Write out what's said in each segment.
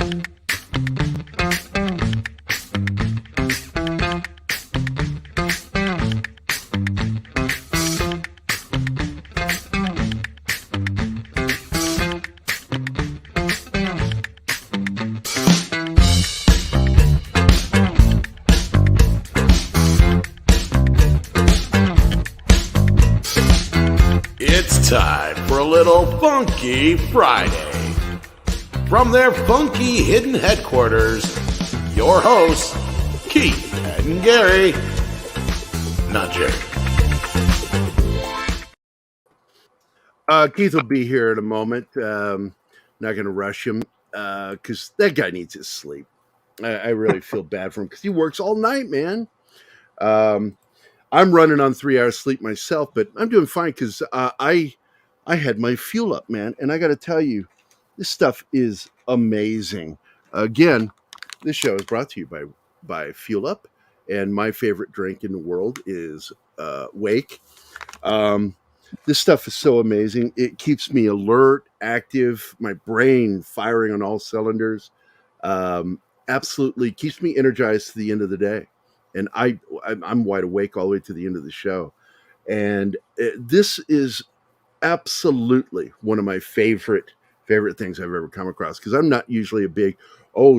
It's time for a little Funky Friday. From their funky hidden headquarters, your hosts, Keith and Gary. Not Jerry. Keith will be here in a moment. Not going to rush him because that guy needs his sleep. I really feel bad for him because he works all night, man. I'm running on 3 hours sleep myself, but I'm doing fine because I had my fuel up, man. And I got to tell you, this stuff is amazing. Again, this show is brought to you by Fuel Up, and my favorite drink in the world is Wake. This stuff is so amazing. It keeps me alert, active, my brain firing on all cylinders. Absolutely keeps me energized to the end of the day. And I'm wide awake all the way to the end of the show. And this is absolutely one of my favorite things I've ever come across, because I'm not usually a big,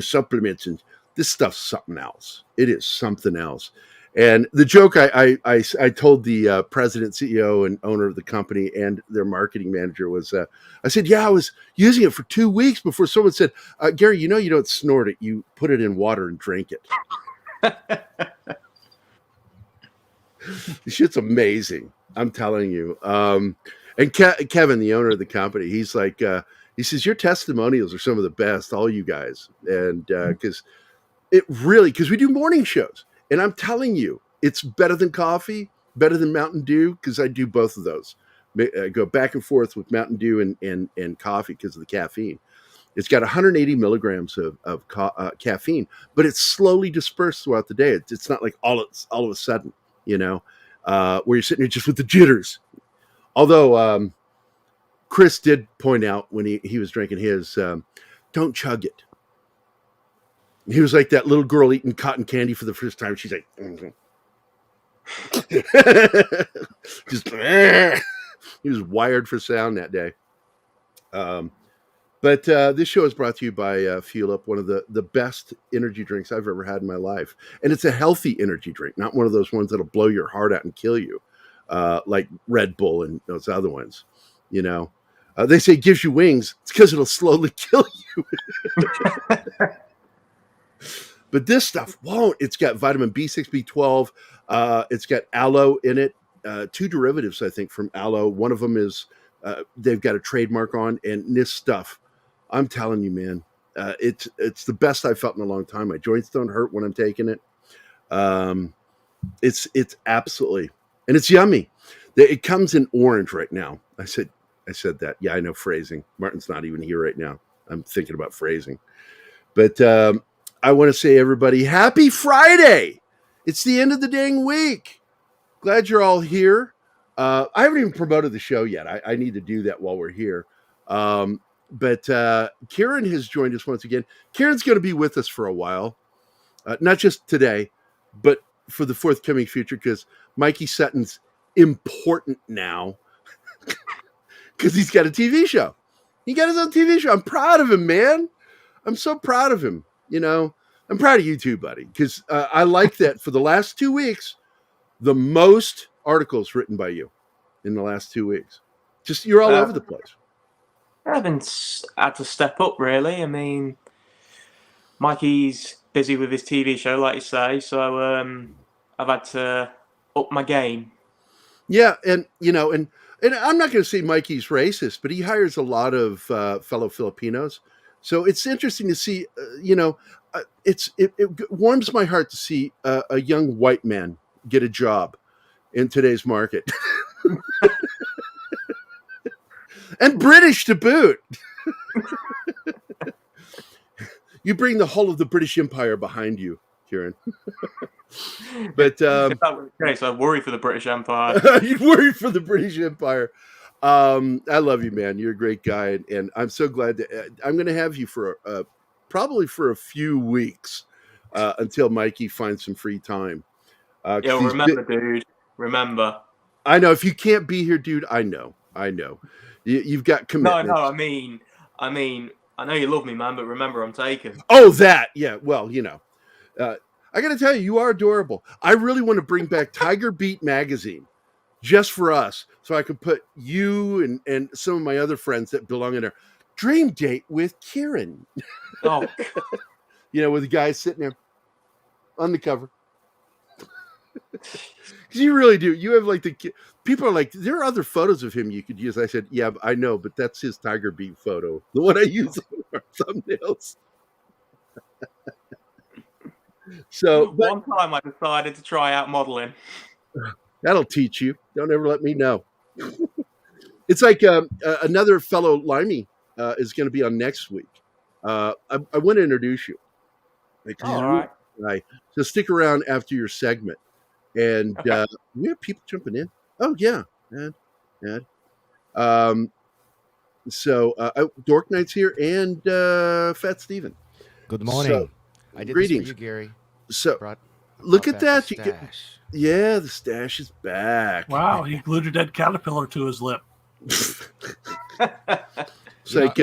supplements, and this stuff's something else. It is something else. And the joke I told the president, CEO, and owner of the company and their marketing manager was, I said, yeah, I was using it for 2 weeks before someone said, Gary, you don't snort it. You put it in water and drink it. This shit's amazing. I'm telling you. And Kevin, the owner of the company, he's like, he says, your testimonials are some of the best, all you guys. And because we do morning shows. And I'm telling you, it's better than coffee, better than Mountain Dew, because I do both of those. I go back and forth with Mountain Dew and coffee because of the caffeine. It's got 180 milligrams of caffeine, but it's slowly dispersed throughout the day. It's not like all of a sudden, where you're sitting here just with the jitters. Although Chris did point out when he was drinking his, don't chug it. He was like that little girl eating cotton candy for the first time. She's like, just, he was wired for sound that day. But this show is brought to you by Fuel Up, one of the best energy drinks I've ever had in my life. And it's a healthy energy drink, not one of those ones that'll blow your heart out and kill you, like Red Bull and those other ones. They say it gives you wings. It's because it'll slowly kill you. But this stuff won't. It's got vitamin B6, B12. It's got aloe in it. 2 derivatives, I think, from aloe. One of them is they've got a trademark on. And this stuff, I'm telling you, man, it's the best I've felt in a long time. My joints don't hurt when I'm taking it. It's absolutely, and it's yummy. It comes in orange right now. I said that. Yeah, I know phrasing. Martin's not even here right now. I'm thinking about phrasing. But I want to say, everybody, happy Friday. It's the end of the dang week. Glad you're all here. I haven't even promoted the show yet. I need to do that while we're here. But Kieran has joined us once again. Kieran's going to be with us for a while. Not just today, but for the forthcoming future, because Mikey Sutton's important now because he's got a TV show. He got his own TV show. I'm proud of him, man. I'm so proud of him. I'm proud of you too, buddy, because I like that for the last 2 weeks, the most articles written by you in the last 2 weeks. Just you're all over the place. I haven't had to step up, really. I mean, Mikey's busy with his TV show, like you say, so I've had to up my game. Yeah, and I'm not going to say Mikey's racist, but he hires a lot of fellow Filipinos. So it's interesting to see, it warms my heart to see a young white man get a job in today's market. And British to boot. You bring the whole of the British Empire behind you, Kieran. But if that were the case, I'd worry for the British Empire. You'd worry for the British Empire. I love you, man. You're a great guy, and I'm so glad that I'm going to have you for probably for a few weeks until Mikey finds some free time. Yo, remember, dude. Remember. I know if you can't be here, dude. I know. You've got commitments. No. I mean, I know you love me, man, but remember, I'm taken. Oh, that. Yeah. Well, I got to tell you, you are adorable. I really want to bring back Tiger Beat magazine just for us, so I could put you and some of my other friends that belong in there. Dream date with Kieran. Oh, with the guy sitting there on the cover. Because you really do. You have like people are like, there are other photos of him you could use. I said, yeah, I know, but that's his Tiger Beat photo. The one I use on our thumbnails. So one time I decided to try out modeling. That'll teach you. Don't ever let me know. It's like another fellow Limey is going to be on next week. I want to introduce you. All right. Right. So stick around after your segment. And Okay. we have people jumping in. Oh, yeah. And Dork Knight's here and Fat Steven. Good morning. So, I did greetings. this for you, Gary. So look at that. The stash. The stash is back. Wow, he glued a dead caterpillar to his lip. It's like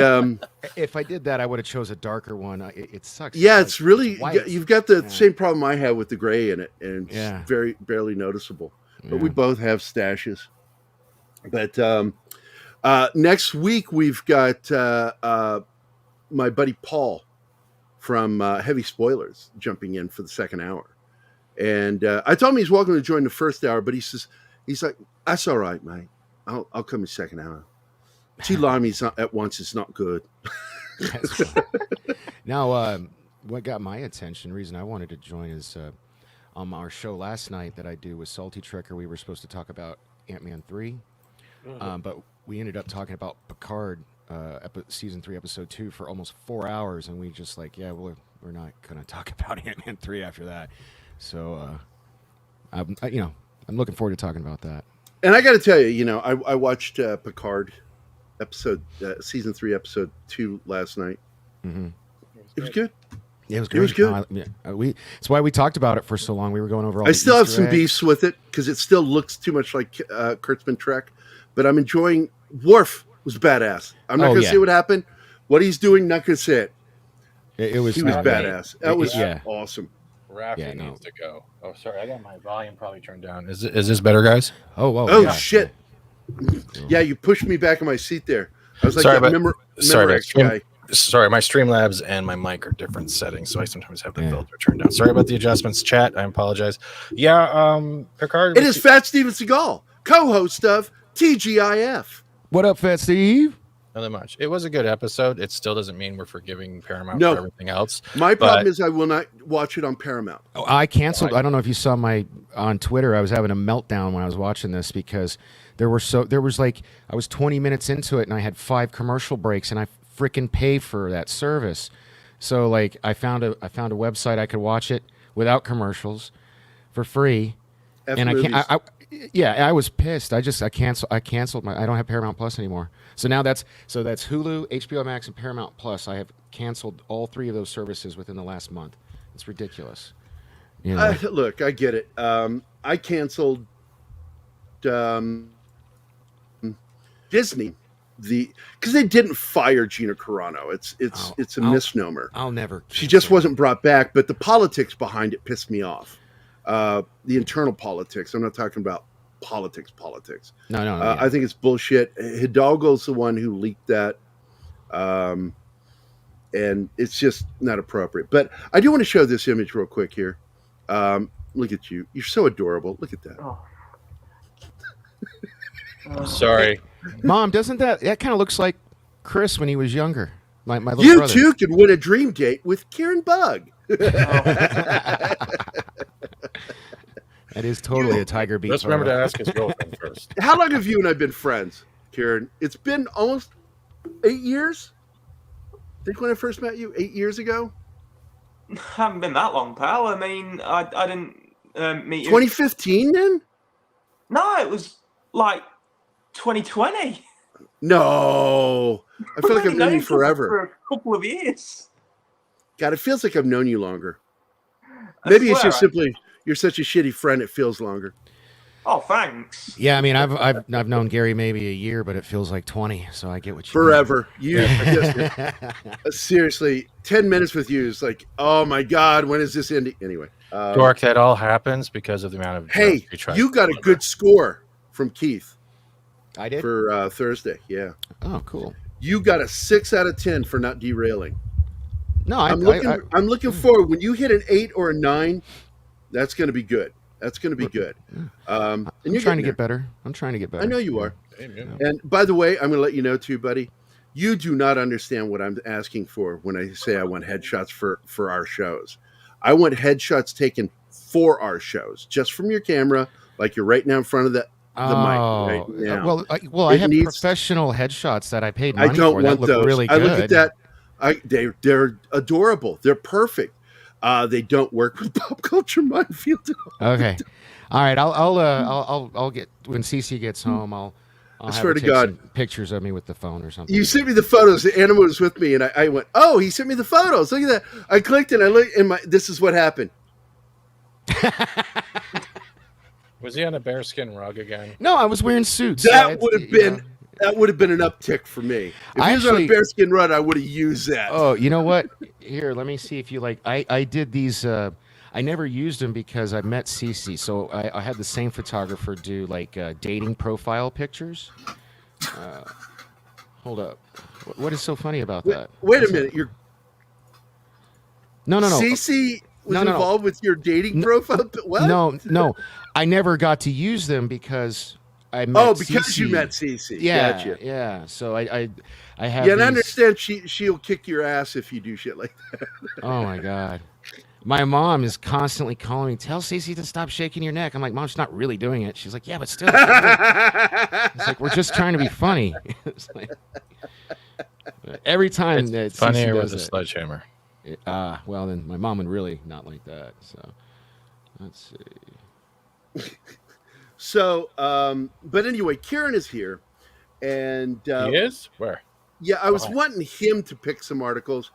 if I did that, I would have chose a darker one. It sucks. Yeah, it's really white. you've got the same problem I have with the gray in it, and it's very barely noticeable. But we both have stashes. But next week we've got my buddy Paul from Heavy Spoilers jumping in for the second hour, and I told him he's welcome to join the first hour, but he's like, that's all right, mate. I'll come in second hour. Two limeys at once is not good. Now, what got my attention, reason I wanted to join is on our show last night that I do with Salty Trekker, we were supposed to talk about Ant-Man 3, but we ended up talking about Picard, season 3, episode 2 for almost 4 hours, and we just like, we're not going to talk about Ant-Man 3 after that. So, I'm looking forward to talking about that. And I got to tell you, I watched Picard season 3, episode 2 last night. Mm-hmm. It was good. Yeah, it was great. It was good. It's why we talked about it for so long. We were going over all. I still have some beefs with it because it still looks too much like Kurtzman Trek, but I'm enjoying. Worf was badass. I'm not going to say what happened. What he's doing, not going to say it. He was badass. That was awesome. Raffi needs to go. Oh, sorry, I got my volume probably turned down. Is this better, guys? Oh shit! Yeah, you pushed me back in my seat there. I was like, sorry, guy. Sorry, my Streamlabs and my mic are different settings, so I sometimes have the filter turned down. Sorry about the adjustments, chat. I apologize. Yeah, Picard. It is Fat Steven Seagal, co-host of TGIF. What up, Fat Steve? Nothing much. It was a good episode. It still doesn't mean we're forgiving Paramount for everything else. My problem is I will not watch it on Paramount. Oh, I canceled. I don't know if you saw on Twitter. I was having a meltdown when I was watching this because I was 20 minutes into it and I had 5 commercial breaks and I freaking pay for that service. So like I found a website I could watch it without commercials for free. And I was pissed. I canceled I don't have Paramount Plus anymore. So now that's Hulu, HBO Max, and Paramount Plus. I have canceled all 3 of those services within the last month. It's ridiculous. Look, I get it. I canceled Disney because they didn't fire Gina Carano. It's a misnomer. I'll never. She just wasn't brought back, but the politics behind it pissed me off. The internal politics. I'm not talking about politics. No. I think it's bullshit. Hidalgo's the one who leaked that, and it's just not appropriate. But I do want to show this image real quick here. Look at you. You're so adorable. Look at that. Sorry. Mom, doesn't that kind of looks like Chris when he was younger? My little you brother. too could win a dream date with Kieran Bugg. That is totally a Tiger Beat. Let's remember to ask his girlfriend first. How long have you and I been friends, Kieran? It's been almost 8 years. I think when I first met you 8 years ago. Haven't been that long, pal. I mean, I didn't meet you. 2015 then? No, it was like 2020. No, I feel like I've known you forever. For a couple of years. God, it feels like I've known you longer. I Maybe it's swear, just simply you're such a shitty friend. It feels longer. Oh, thanks. Yeah, I mean, I've known Gary maybe a year, but it feels like 20. So I get what you Forever. You mean. seriously, 10 minutes with you is like, oh my God, when is this ending? Anyway, Dork, that all happens because of the amount of hey, drugs you try. you got a good score from Keith I did. for Thursday. Yeah, Oh, cool. you got a 6 out of 10 for not derailing. No, I'm looking forward. When you hit an 8 or a 9, that's going to be good. That's going to be good. And I'm you're trying to getting get better. I'm trying to get better. I know you are. Amen. And by the way, I'm going to let you know too, buddy. You do not understand what I'm asking for when I say I want headshots for our shows. I want headshots taken for our shows, just from your camera, like you're right now in front of the mic right now. I have professional headshots that I paid money I don't for want that look those. really I good. look at that. They're adorable. They're perfect. They don't work with Pop Culture Minefield. Okay, all right. I'll get when Cece gets home. I'll I have swear her to take God. some pictures of me with the phone or something. You sent me the photos. The animal was with me, and I went, "Oh, he sent me the photos. Look at that." I clicked and I looked, and this is what happened. Was he on a bearskin rug again? No, I was wearing suits. That would have been an uptick for me. If he was on a bearskin rug, I would have used that. Oh, you know what? Here, let me see if you like. I did these. I never used them because I met Cece, so I had the same photographer do like dating profile pictures. Hold up. What is so funny about that? Wait a minute. You're no. Cece was involved with your dating profile. What? No. I never got to use them because I met. Oh, because Cece. you met Cece. Yeah, Gotcha. yeah. So I have. Yeah, and I these... understand she'll kick your ass if you do shit like that. Oh my God. My mom is constantly calling me, tell Cece to stop shaking your neck. I'm like, Mom, she's not really doing it. She's like, yeah, but still. It's like, we're just trying to be funny. It's like, every time that funnier Cece with a sledgehammer. Well, then my mom would really not like that. So let's see. So, but anyway, Kieran is here. And he is? Where? Yeah, I was wanting him to pick some articles.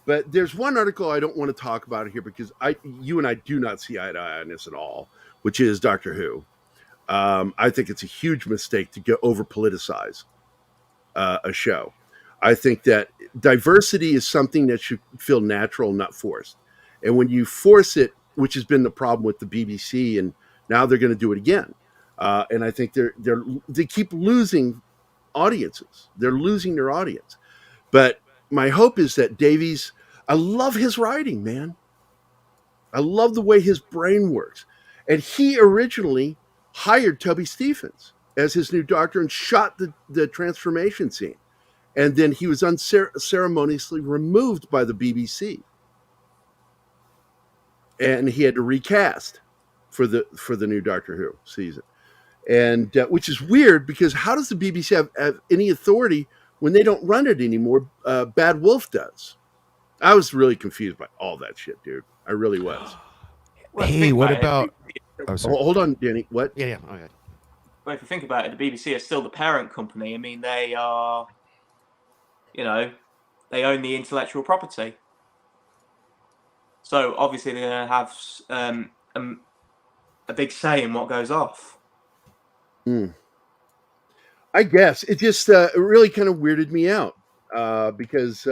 But there's one article I don't want to talk about here because you and I do not see eye to eye on this at all, which is Doctor Who. I think it's a huge mistake to go over politicize a show. I think that diversity is something that should feel natural, not forced. And when you force it, which has been the problem with the BBC, and now they're going to do it again. And I think they keep losing audiences. They're losing their audience. But my hope is that Davies, I love his writing, man. I love the way his brain works. And he originally hired Toby Stephens as his new doctor and shot the transformation scene. And then he was unceremoniously removed by the BBC. And he had to recast for the new Doctor Who season. And which is weird because how does the BBC have any authority when they don't run it anymore? Bad Wolf does. I was really confused by all that shit, dude. I really was. Hey, what about... Oh, hold on, Danny. What? Yeah. Okay. Well, if you think about it, the BBC is still the parent company. I mean, they are, they own the intellectual property. So obviously they're going to have a big say in what goes off. I guess it just it really kind of weirded me out because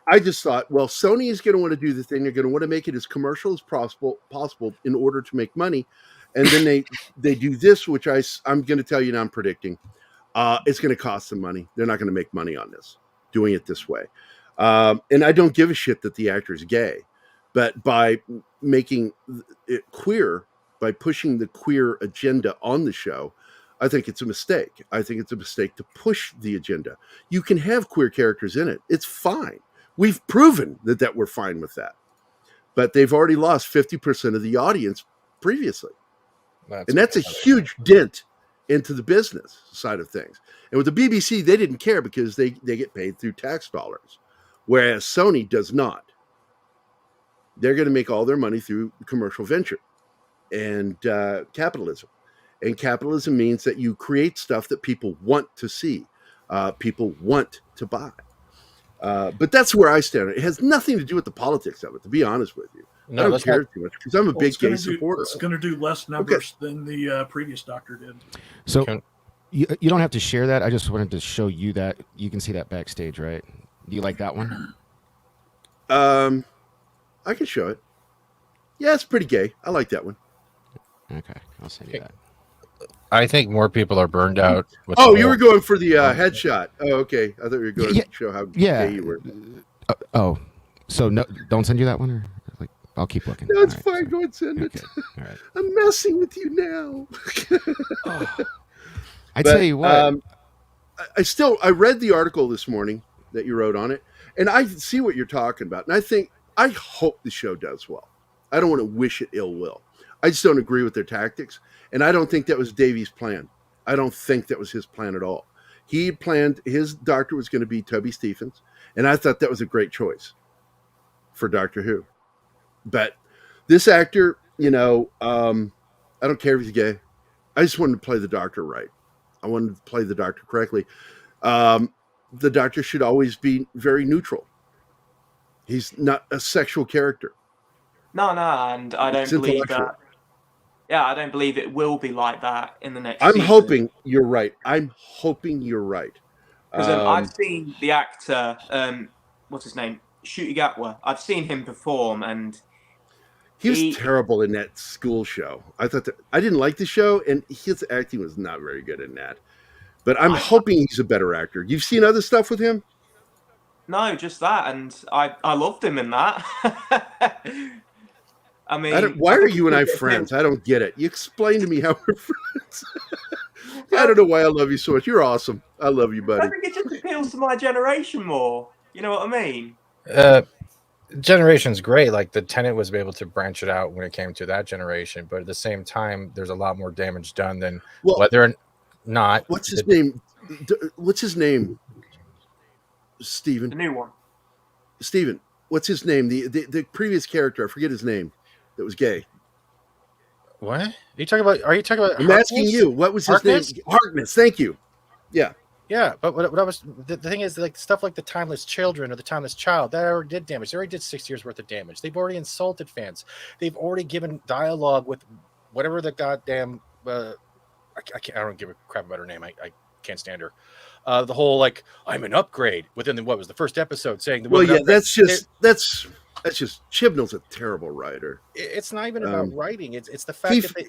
I just thought, well, Sony is going to want to do the thing. They're going to want to make it as commercial as possible in order to make money. And then they do this, which I'm going to tell you now, I'm predicting. It's going to cost them money. They're not going to make money on this, doing it this way. And I don't give a shit that the actor is gay. But by making it queer, by pushing the queer agenda on the show, I think it's a mistake. I think it's a mistake to push the agenda. You can have queer characters in it. It's fine. We've proven that we're fine with that. But they've already lost 50% of the audience previously. That's a huge dent into the business side of things. And with the BBC, they didn't care because they get paid through tax dollars, whereas Sony does not. They're going to make all their money through commercial venture and capitalism. And capitalism means that you create stuff that people want to see, people want to buy. But that's where I stand. It has nothing to do with the politics of it, to be honest with you. No, I don't let's care not- too much because I'm a big gay supporter. It's going to do less numbers than the previous Doctor did. So Can- you don't have to share that. I just wanted to show you that. You can see that backstage, right? Do you like that one? I can show it. Yeah, it's pretty gay. I like that one. Okay, I'll send you that. I think more people are burned out. With Oh, the you whole- were going for the headshot. Oh, okay. I thought you were going Yeah, to show how yeah. gay you were. Oh, so no, don't send you that one, or like I'll keep looking. No, it's All right, fine. so- Go and send Okay, it. all right. I'm messing with you now. I But, tell you what. I read the article this morning that you wrote on it, and I see what you're talking about. And I hope the show does well. I don't want to wish it ill will. I just don't agree with their tactics, and I don't think that was Davies' plan. I don't think that was his plan at all. He planned his doctor was going to be Toby Stephens, and I thought that was a great choice for Doctor Who. But this actor, I don't care if he's gay. I just wanted to play the doctor right. I wanted to play the doctor correctly. The doctor should always be very neutral. He's not a sexual character. No, and I don't It's believe intellectual. that. Yeah, I don't believe it will be like that in the next I'm season. hoping you're right. Because I've seen the actor, what's his name? Shutigatwa. I've seen him perform, and he was terrible in that school show. I didn't like the show, and his acting was not very good in that. But I'm hoping he's a better actor. You've seen other stuff with him? No, just that, and I loved him in that. I mean, why are you and I friends? I don't get it. You explain to me how we're friends. I don't know why I love you so much. You're awesome. I love you, buddy. I think it just appeals to my generation more. You know what I mean? Generation's great. Like the Tenet was able to branch it out when it came to that generation, but at the same time, there's a lot more damage done than whether or not. What's his name? What's his name? Steven. The new one. Steven. What's his name? The previous character. I forget his name. That was gay. What? Are you talking about? I'm asking you. What was his name? Harkness. Thank you. Yeah. Yeah, but what I was the thing is like stuff like the Timeless Children or the Timeless Child that already did damage. They already did 6 years worth of damage. They've already insulted fans. They've already given dialogue with whatever the goddamn I don't give a crap about her name. I can't stand her. The whole like I'm an upgrade within the first episode saying the well, yeah, that's just Chibnall's a terrible writer. It's not even about writing. It's the fact that they.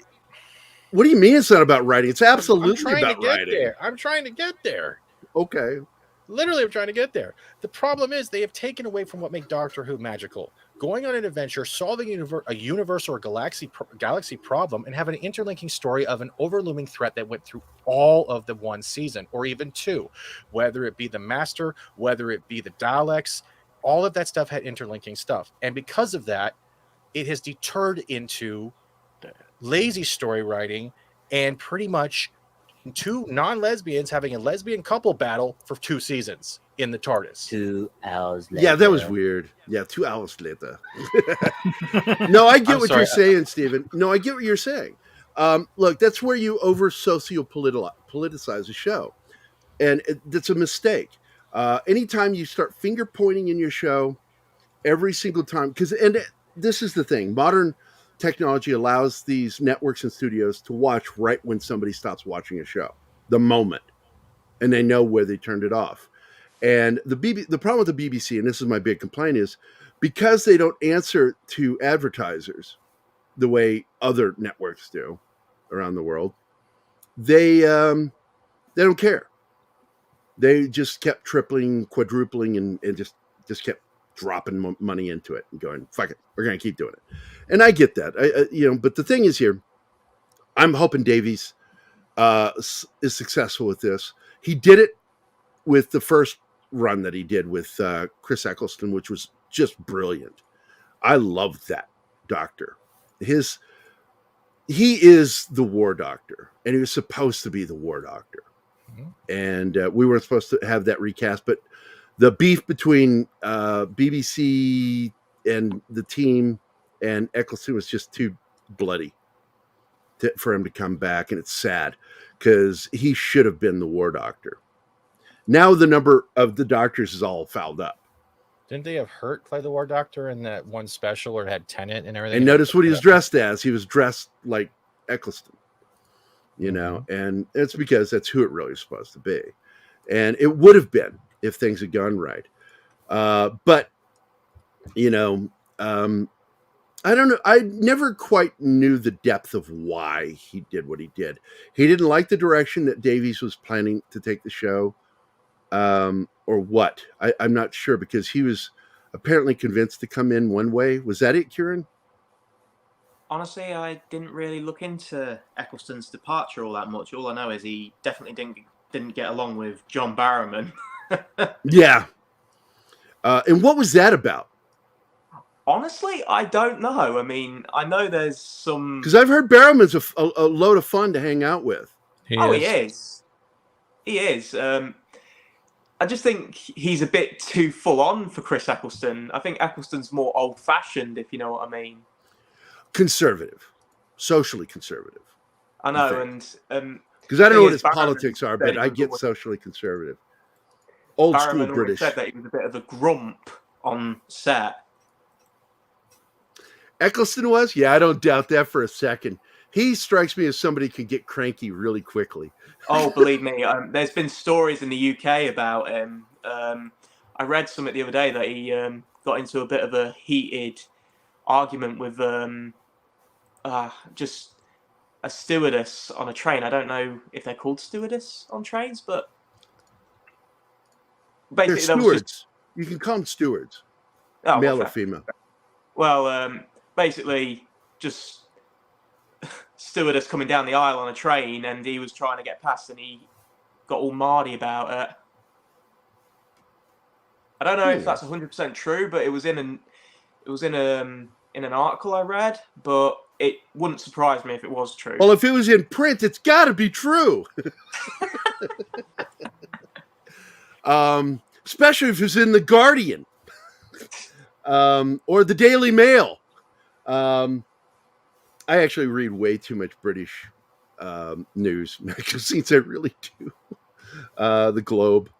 What do you mean it's not about writing? It's absolutely about writing. I'm trying to get there. Okay. Literally, I'm trying to get there. The problem is they have taken away from what makes Doctor Who magical. Going on an adventure, solving a universe or a galaxy problem, and have an interlinking story of an overlooming threat that went through all of the one season, or even two. Whether it be the Master, whether it be the Daleks, all of that stuff had interlinking stuff. And because of that, it has deterred into lazy story writing and pretty much two non-lesbians having a lesbian couple battle for 2 seasons in the TARDIS. 2 hours later. Yeah, that was weird. Yeah, 2 hours later. No, I get what you're saying, Stephen. No, I get what you're saying. Look, that's where you over politicize a show. And that's a mistake. Anytime you start finger pointing in your show, every single time, this is the thing, modern technology allows these networks and studios to watch right when somebody stops watching a show, the moment, and they know where they turned it off. And the problem with the BBC, and this is my big complaint, is because they don't answer to advertisers the way other networks do around the world, they don't care. They just kept tripling, quadrupling, and just kept dropping money into it and going, fuck it, we're going to keep doing it. And I get that, but the thing is here, I'm hoping Davies is successful with this. He did it with the first run that he did with Chris Eccleston, which was just brilliant. I loved that Doctor. He is the War Doctor, and he was supposed to be the War Doctor. Mm-hmm. And we were supposed to have that recast, but the beef between BBC and the team and Eccleston was just too bloody for him to come back, and it's sad because he should have been the War Doctor. Now the number of the doctors is all fouled up. Didn't they have Hurt play the War Doctor in that one special where it had Tennant and everything? And notice what he was dressed as. He was dressed like Eccleston, you know, and it's because that's who it really is supposed to be. And it would have been if things had gone right. But, you know, I don't know. I never quite knew the depth of why he did what he did. He didn't like the direction that Davies was planning to take the show, or what. I'm not sure, because he was apparently convinced to come in one way. Was that it, Kieran? Honestly, I didn't really look into Eccleston's departure all that much. All I know is he definitely didn't get along with John Barrowman. Yeah. And what was that about? Honestly, I don't know. I mean, I know there's some... Because I've heard Barrowman's a load of fun to hang out with. He is. He is. I just think he's a bit too full on for Chris Eccleston. I think Eccleston's more old-fashioned, if you know what I mean. Conservative. Socially conservative. I know, and... Because I don't know what his Barrowman politics are, but I get socially conservative. Old Barrowman school British. said that he was a bit of a grump on set. Eccleston was? Yeah, I don't doubt that for a second. He strikes me as somebody who can get cranky really quickly. Oh, believe me, there's been stories in the UK about him. I read something the other day that he got into a bit of a heated argument with just a stewardess on a train. I don't know if they're called stewardess on trains, but basically They're stewards. You can call them stewards, male or female. Well, basically, just stewardess coming down the aisle on a train, and he was trying to get past, and he got all mardy about it. I don't know if that's 100% true, but it was in an article I read, but it wouldn't surprise me if it was true. Well, if it was in print, it's got to be true. Especially if it's in the Guardian or the Daily Mail. I actually read way too much British news magazines. I really do. The Globe,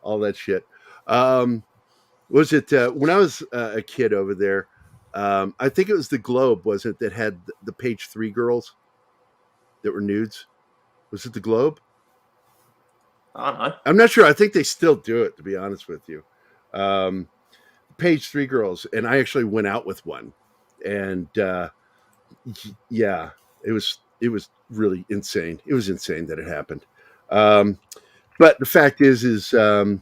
all that shit. Was it when I was a kid over there? I think it was the Globe, was it, that had the page 3 girls that were nudes? Was it the Globe? I don't know. I'm not sure. I think they still do it, to be honest with you. Page 3 girls, and I actually went out with one, and yeah, it was really insane. It was insane that it happened. But the fact is there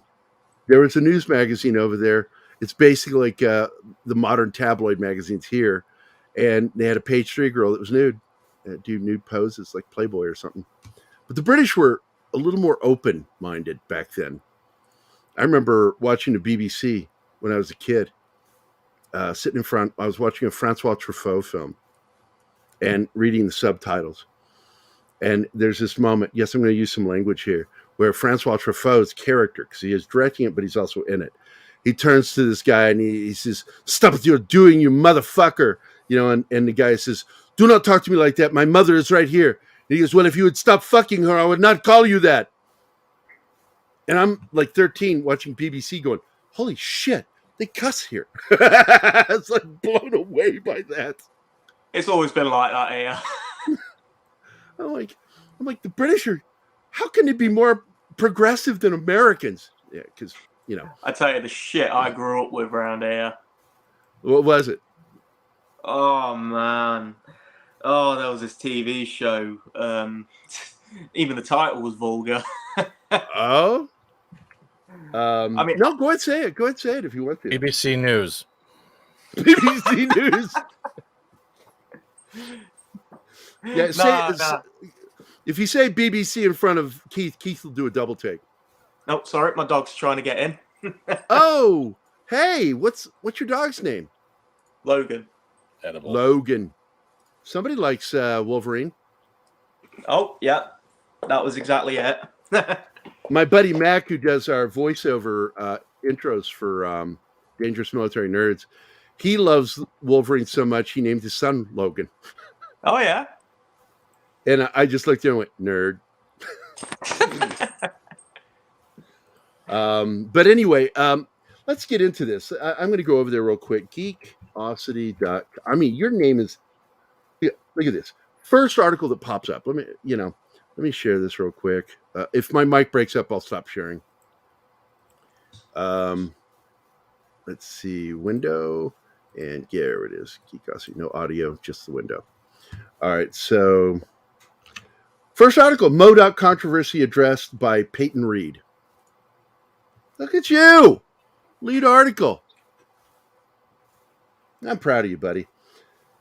was a news magazine over there. It's basically like the modern tabloid magazines here, and they had a page 3 girl that was nude, do nude poses like Playboy or something. But the British were a little more open-minded back then. I remember watching the BBC when I was a kid, sitting in front. I was watching a Francois Truffaut film and reading the subtitles. And there's this moment, yes, I'm going to use some language here, where Francois Truffaut's character, because he is directing it, but he's also in it, he turns to this guy and he says, "Stop what you're doing, you motherfucker." You know, and the guy says, "Do not talk to me like that. My mother is right here." And he goes, "Well, if you would stop fucking her, I would not call you that." And I'm like 13 watching BBC going, holy shit, they cuss here. It's like blown away by that. It's always been like that here. I'm like, the British are, how can they be more progressive than Americans? Yeah, because, you know. I tell you the shit I grew up with around here. What was it? Oh, man. Oh, there was this TV show. Even the title was vulgar. Oh? I mean, no, go ahead and say it. Go ahead and say it if you want to. BBC News. BBC News. Yeah, if you say BBC in front of Keith will do a double take. Oh, sorry, my dog's trying to get in. Oh, hey, what's your dog's name? Logan. Edible. Logan. Somebody likes Wolverine. Oh, yeah, that was exactly it. My buddy Mac, who does our voiceover intros for Dangerous Military Nerds, he loves Wolverine so much he named his son Logan. Oh, yeah? And I just looked at him and went, nerd. But anyway, let's get into this. I'm going to go over there real quick. Geekosity.com. I mean, your name is. Yeah, look at this. First article that pops up. Let me share this real quick. If my mic breaks up, I'll stop sharing. Let's see. Window. And yeah, there it is. Geekosity. No audio, just the window. All right. So, first article, MODOK controversy addressed by Peyton Reed. Look at you. Lead article. I'm proud of you, buddy.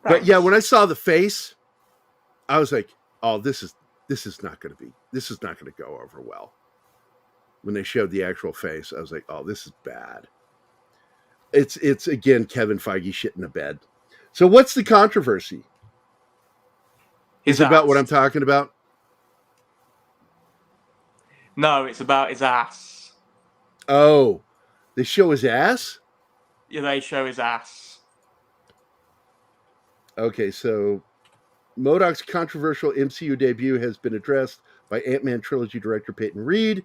But yeah, when I saw the face, I was like, "Oh, this is not going to go over well." When they showed the actual face, I was like, "Oh, this is bad." It's again Kevin Feige shit in a bed. So what's the controversy? Is it about what I'm talking about? No, it's about his ass. Oh, they show his ass? Yeah, they show his ass. Okay, so MODOK's controversial MCU debut has been addressed by Ant-Man trilogy director Peyton Reed.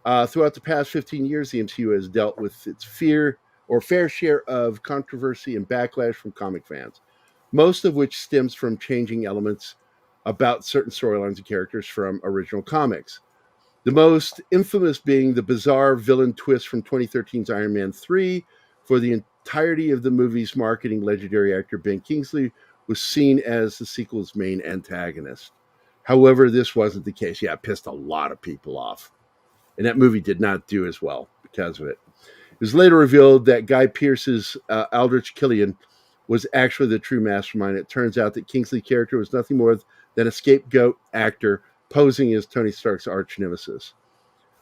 Throughout the past 15 years, the MCU has dealt with its fair share of controversy and backlash from comic fans, most of which stems from changing elements about certain storylines and characters from original comics. The most infamous being the bizarre villain twist from 2013's Iron Man 3. For the entirety of the movie's marketing, legendary actor Ben Kingsley was seen as the sequel's main antagonist. However, this wasn't the case. Yeah, it pissed a lot of people off. And that movie did not do as well because of it. It was later revealed that Guy Pearce's Aldrich Killian was actually the true mastermind. It turns out that Kingsley's character was nothing more than a scapegoat actor posing as Tony Stark's arch nemesis.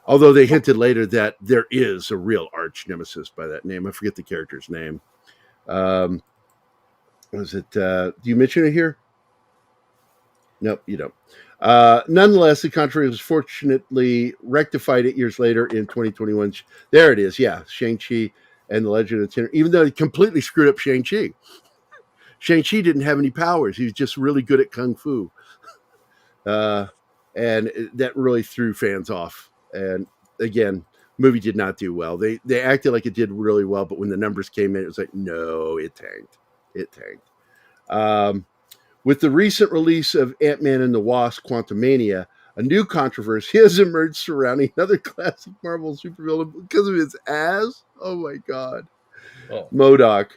Although they hinted later that there is a real arch nemesis by that name. I forget the character's name. Was it? Do you mention it here? Nope, you don't. Nonetheless, the controversy was fortunately rectified 8 years later in 2021. There it is. Yeah, Shang-Chi and the Legend of Ten. Even though he completely screwed up Shang-Chi. Shang-Chi didn't have any powers. He was just really good at kung fu. And that really threw fans off. And again, movie did not do well. They acted like it did really well, but when the numbers came in, it was like, no, it tanked. It tanked. With the recent release of Ant-Man and the Wasp: Quantumania, a new controversy has emerged surrounding another classic Marvel supervillain because of his ass. Oh my God. Oh. MODOK.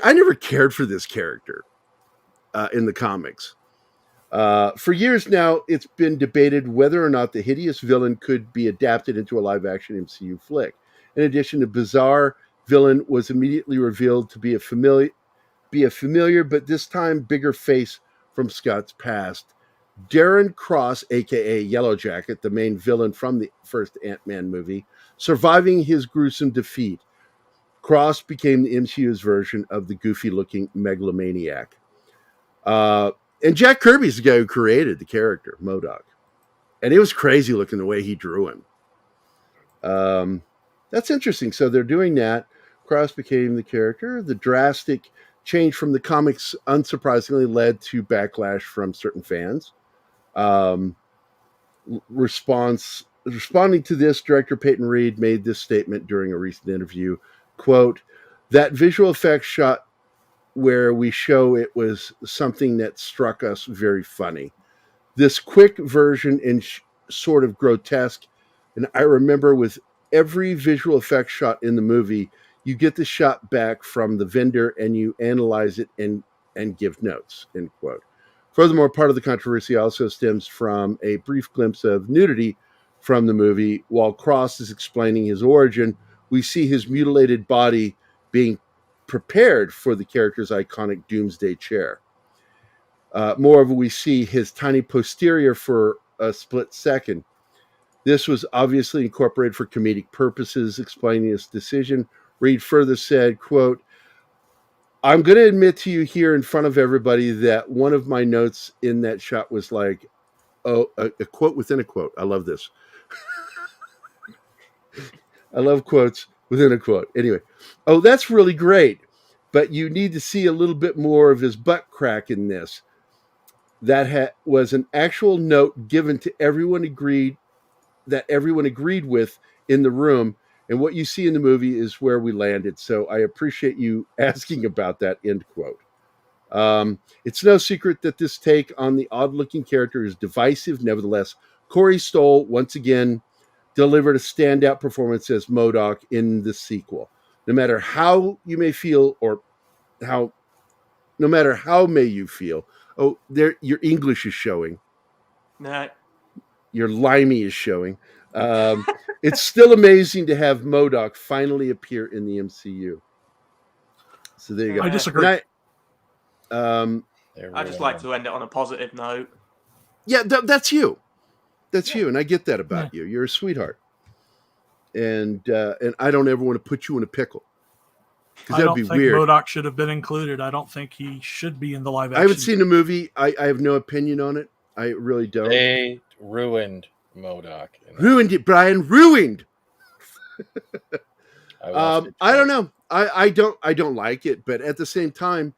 I never cared for this character in the comics. For years now, it's been debated whether or not the hideous villain could be adapted into a live-action MCU flick. In addition, the bizarre villain was immediately revealed to be a familiar, but this time bigger face from Scott's past. Darren Cross, a.k.a. Yellow Jacket, the main villain from the first Ant-Man movie, surviving his gruesome defeat. Cross became the MCU's version of the goofy-looking megalomaniac. And Jack Kirby's the guy who created the character, MODOK. And it was crazy looking the way he drew him. That's interesting. So they're doing that. Cross became the character. The drastic change from the comics, unsurprisingly, led to backlash from certain fans. Responding to this, director Peyton Reed made this statement during a recent interview, quote, "That visual effects shot where we show it was something that struck us very funny. This quick version and sort of grotesque. And I remember with every visual effects shot in the movie, you get the shot back from the vendor and you analyze it and give notes," end quote. Furthermore, part of the controversy also stems from a brief glimpse of nudity from the movie. While Cross is explaining his origin, we see his mutilated body being prepared for the character's iconic doomsday chair. Moreover, we see his tiny posterior for a split second. This was obviously incorporated for comedic purposes. Explaining his decision, Reed further said, quote, "I'm going to admit to you here in front of everybody that one of my notes in that shot was like, oh, a quote within a quote." I love this. I love quotes within a quote. Anyway, "Oh, that's really great, but you need to see a little bit more of his butt crack in this. That was an actual note given to everyone agreed with in the room, And what you see in the movie is where we landed. So I appreciate you asking about that, end quote. It's no secret that this take on the odd-looking character is divisive. Nevertheless, Corey Stoll, once again, delivered a standout performance as MODOK in the sequel. No matter how you may feel, no matter how may you feel, your English is showing. No. Your limey is showing. It's still amazing to have MODOK finally appear in the MCU. So there you go. I disagree. I just like to end it on a positive note. Yeah, that's you. That's you, and I get that about you. You're a sweetheart, and I don't ever want to put you in a pickle because that'd be weird. MODOK should have been included. I don't think he should be in the live action. I haven't seen the movie. I have no opinion on it. I really don't. They ruined MODOK. Ruined it, Brian. Ruined. I don't know. I don't like it, but at the same time,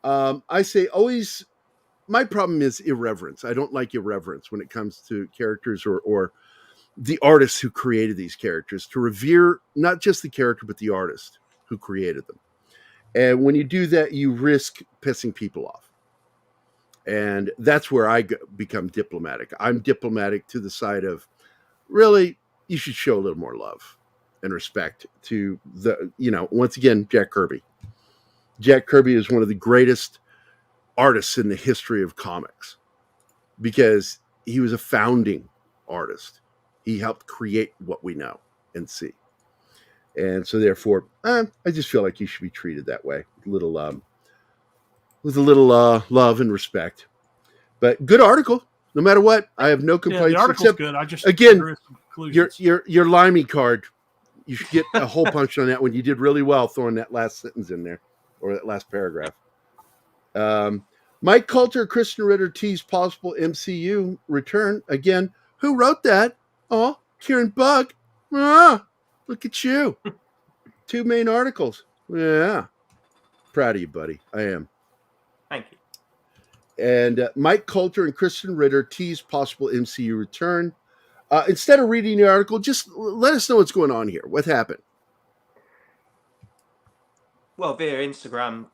I say always. My problem is irreverence. I don't like irreverence when it comes to characters or the artists who created these characters. To revere not just the character but the artist who created them. And when you do that, you risk pissing people off. And that's where I become diplomatic. I'm diplomatic to the side of, really, you should show a little more love and respect to once again, Jack Kirby. Jack Kirby is one of the greatest artists in the history of comics because he was a founding artist. He helped create what we know and see. And so therefore, I just feel like he should be treated that way. With a little love and respect. But good article. No matter what, I have no complaints. Yeah, the article's except, good. I just again, your limey card, you should get a hole punch on that one. You did really well throwing that last sentence in there, or that last paragraph. Mike Coulter, Christian Ritter tease possible MCU return. Again, who wrote that? Oh, Kieran Bugg. Look at you. 2 main articles. Yeah. Proud of you, buddy. I am. Thank you. And Mike Coulter and Kristen Ritter tease possible MCU return. Instead of reading the article, just let us know what's going on here. What happened? Well, via Instagram,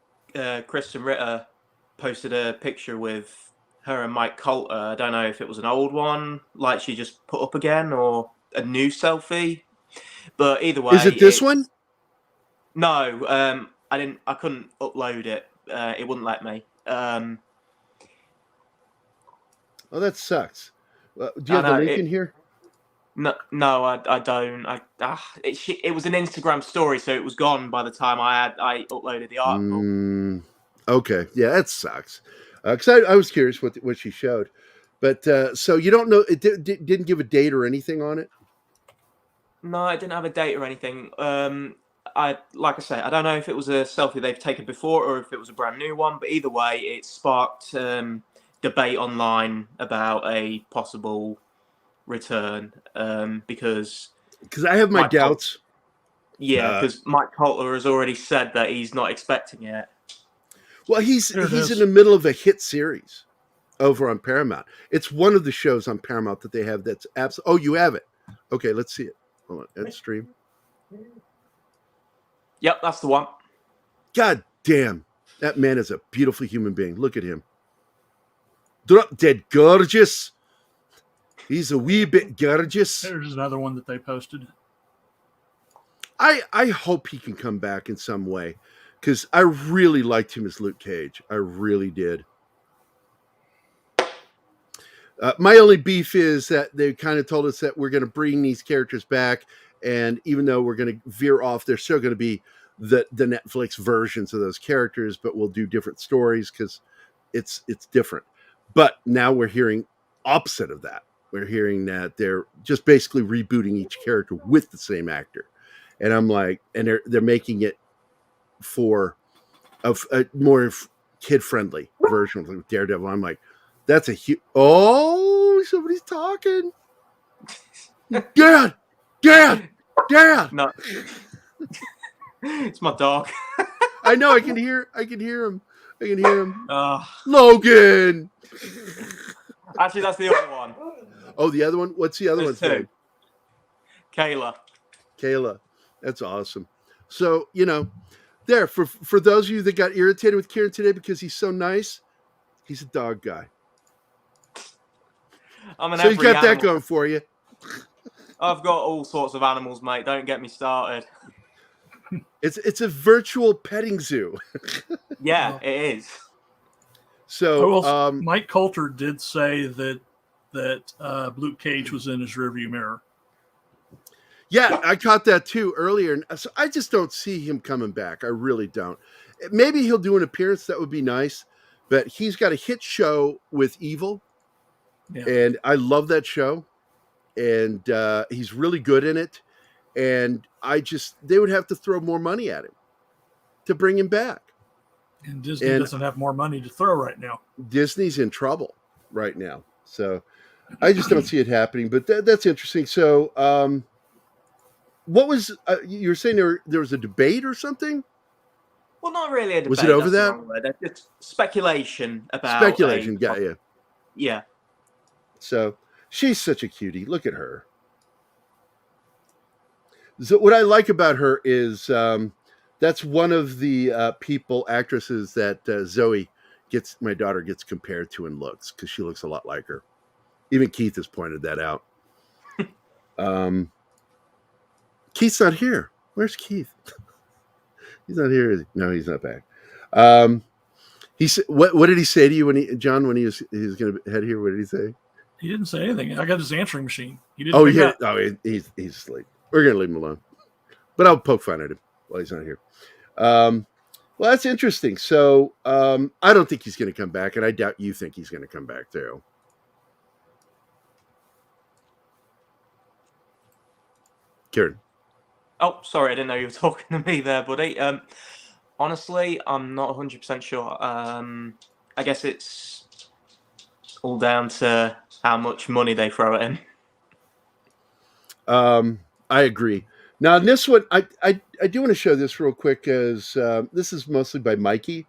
Kristen Ritter posted a picture with her and Mike Coulter. I don't know if it was an old one, like she just put up again, or a new selfie. But either way, is it this one? No, I couldn't upload it. It wouldn't let me. Oh, that sucks. Do you have the link in here? No, I don't. It was an Instagram story, so it was gone by the time I uploaded the article. Okay, yeah, that sucks. Because I was curious what she showed, but so you don't know it didn't give a date or anything on it. No, it didn't have a date or anything. Like I say, I don't know if it was a selfie they've taken before or if it was a brand new one. But either way, it sparked debate online about a possible return because I have my doubts. Because Mike Coulter has already said that he's not expecting it. Well, he's in the middle of a hit series over on Paramount. It's one of the shows on Paramount that they have that's absolutely. Oh, you have it. Okay, let's see it. Hold on, end stream. Yep, that's the one. God damn, that man is a beautiful human being. Look at him. Drop dead gorgeous. He's a wee bit gorgeous. There's another one that they posted. I hope he can come back in some way because I really liked him as Luke Cage. I really did. My only beef is that they kind of told us that we're going to bring these characters back, and even though we're going to veer off, they're still going to be the Netflix versions of those characters, but we'll do different stories because it's different. But now we're hearing opposite of that. We're hearing that they're just basically rebooting each character with the same actor. And I'm like, and they're making it for a more kid-friendly version of Daredevil. I'm like, that's a huge... Oh, somebody's talking. Dad! No. It's my dog. I know, I can hear him. Logan! Actually, that's the other one. Oh, the other one? What's the other one's name? Kayla. That's awesome. So, there for those of you that got irritated with Kieran today because he's so nice, he's a dog guy. I'm an So he's every got that animal. going for you. I've got all sorts of animals, mate. Don't get me started. It's a virtual petting zoo. Yeah, it is. So, Mike Coulter did say that Luke Cage was in his rearview mirror. yeah, I caught that too earlier. And so I just don't see him coming back. I really don't. Maybe he'll do an appearance. That would be nice. But he's got a hit show with Evil. Yeah. And I love that show. And he's really good in it. And they would have to throw more money at him to bring him back. And Disney doesn't have more money to throw right now. Disney's in trouble right now. So I just don't see it happening. But that's interesting. So what was, you were saying there was a debate or something? Well, not really a debate. Was it over that's the that? wrong word. It's speculation about... Speculation, yeah. Yeah. So she's such a cutie. Look at her. So what I like about her is that's one of the actresses that my daughter gets compared to in looks, because she looks a lot like her. Even Keith has pointed that out. Keith's not here. Where's Keith? He's not here, is he? No, he's not back. He said, what did he say to you when he was going to head here? What did he say? He didn't say anything. I got his answering machine. He didn't. Oh, yeah. Oh, he's asleep. We're going to leave him alone. But I'll poke fun at him while he's not here. Well, that's interesting. So I don't think he's going to come back, and I doubt you think he's going to come back too. Kieran. Oh, sorry, I didn't know you were talking to me there, buddy. Honestly, I'm not 100% sure. I guess it's all down to how much money they throw at him. I agree. Now, in this one, I do want to show this real quick, as this is mostly by Mikey.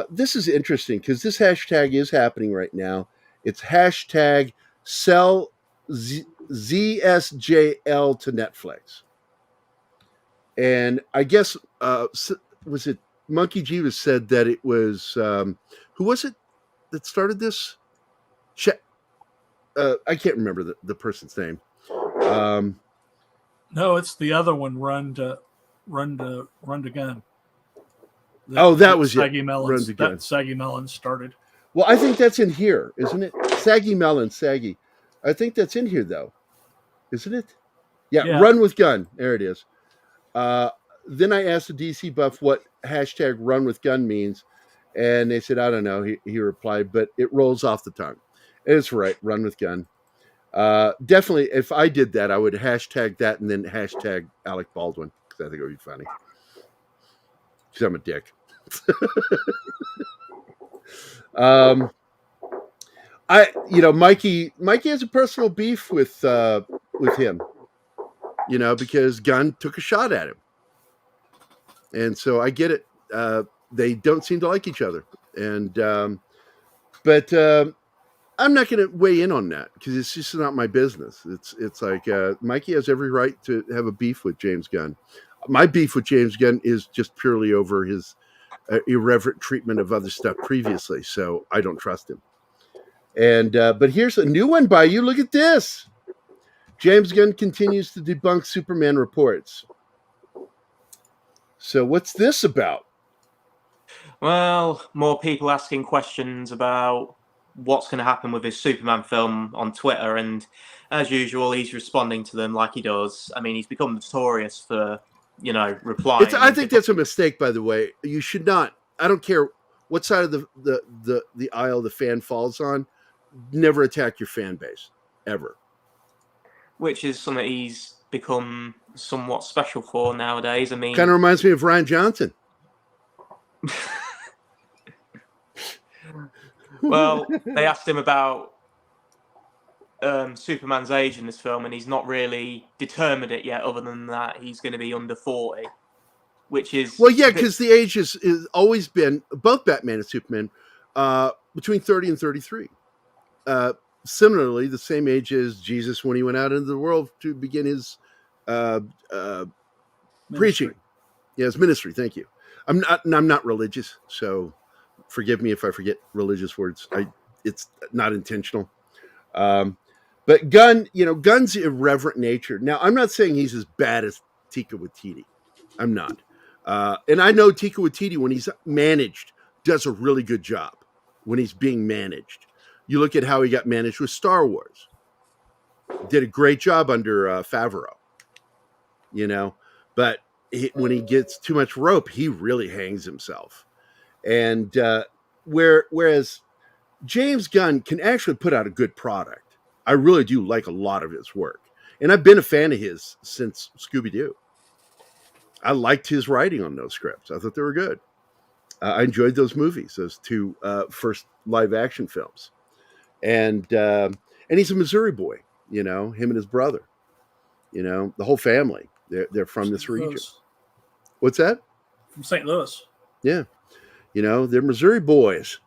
This is interesting because this hashtag is happening right now. It's hashtag sell ZSJL to Netflix. And I guess, was it Monkey Jeeves said that it was, who was it that started this? I can't remember the person's name. No, it's the other one. Run to gun. That was Saggy it. Melons. That Saggy Melons started. Well, I think that's in here, isn't it? Saggy Melon, Saggy. I think that's in here, though, isn't it? Yeah. Run with gun. There it is. Then I asked the DC buff what hashtag run with gun means, and they said, I don't know. He replied, but it rolls off the tongue. And it's right. Run with gun. Definitely, if I did that, I would hashtag that and then hashtag Alec Baldwin, because I think it would be funny. Because I'm a dick. Mikey has a personal beef with him, because Gunn took a shot at him. And so I get it. They don't seem to like each other. But I'm not going to weigh in on that because it's just not my business. It's like Mikey has every right to have a beef with James Gunn. My beef with James Gunn is just purely over his irreverent treatment of other stuff previously. So I don't trust him. And but here's a new one by you. Look at this. James Gunn continues to debunk Superman reports. So what's this about? Well, more people asking questions about what's going to happen with his Superman film on Twitter, and as usual, he's responding to them like he does. I mean, he's become notorious for, replying. I think that's a mistake, by the way. You should not. I don't care what side of the aisle the fan falls on. Never attack your fan base, ever. Which is something he's become somewhat special for nowadays. I mean, kind of reminds me of Ryan Johnson. Well, they asked him about Superman's age in this film, and he's not really determined it yet, other than that he's going to be under 40, which is... Well, yeah, because the age is always been, both Batman and Superman, between 30 and 33. Similarly, the same age as Jesus when he went out into the world to begin his Preaching. Yes, ministry. Thank you. I'm not religious, so forgive me if I forget religious words. It's not intentional. But Gunn's irreverent nature. Now, I'm not saying he's as bad as Taika Waititi. I'm not. And I know Taika Waititi, when he's managed, does a really good job when he's being managed. You look at how he got managed with Star Wars. Did a great job under Favreau. But when he gets too much rope, he really hangs himself. And whereas James Gunn can actually put out a good product. I really do like a lot of his work. And I've been a fan of his since Scooby-Doo. I liked his writing on those scripts. I thought they were good. I enjoyed those movies, those two first live action films. And he's a Missouri boy, him and his brother, the whole family. They're from this region. Louis. What's that? From St. Louis. Yeah. They're Missouri boys.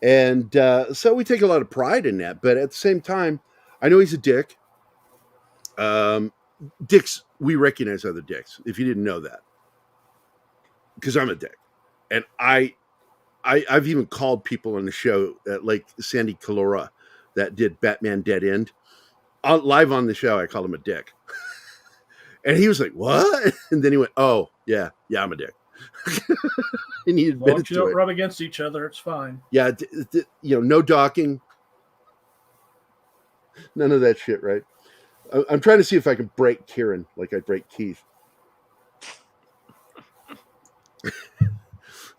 And so we take a lot of pride in that. But at the same time, I know he's a dick. Dicks, we recognize other dicks, if you didn't know that. Because I'm a dick. And I've even called people on the show, like Sandy Calora, that did Batman Dead End. Live on the show, I called him a dick. And he was like, what? And then he went, oh, yeah, I'm a dick. And he As long admitted as you to don't it. rub against each other, it's fine. Yeah, no docking. None of that shit, right? I'm trying to see if I can break Kieran like I break Keith.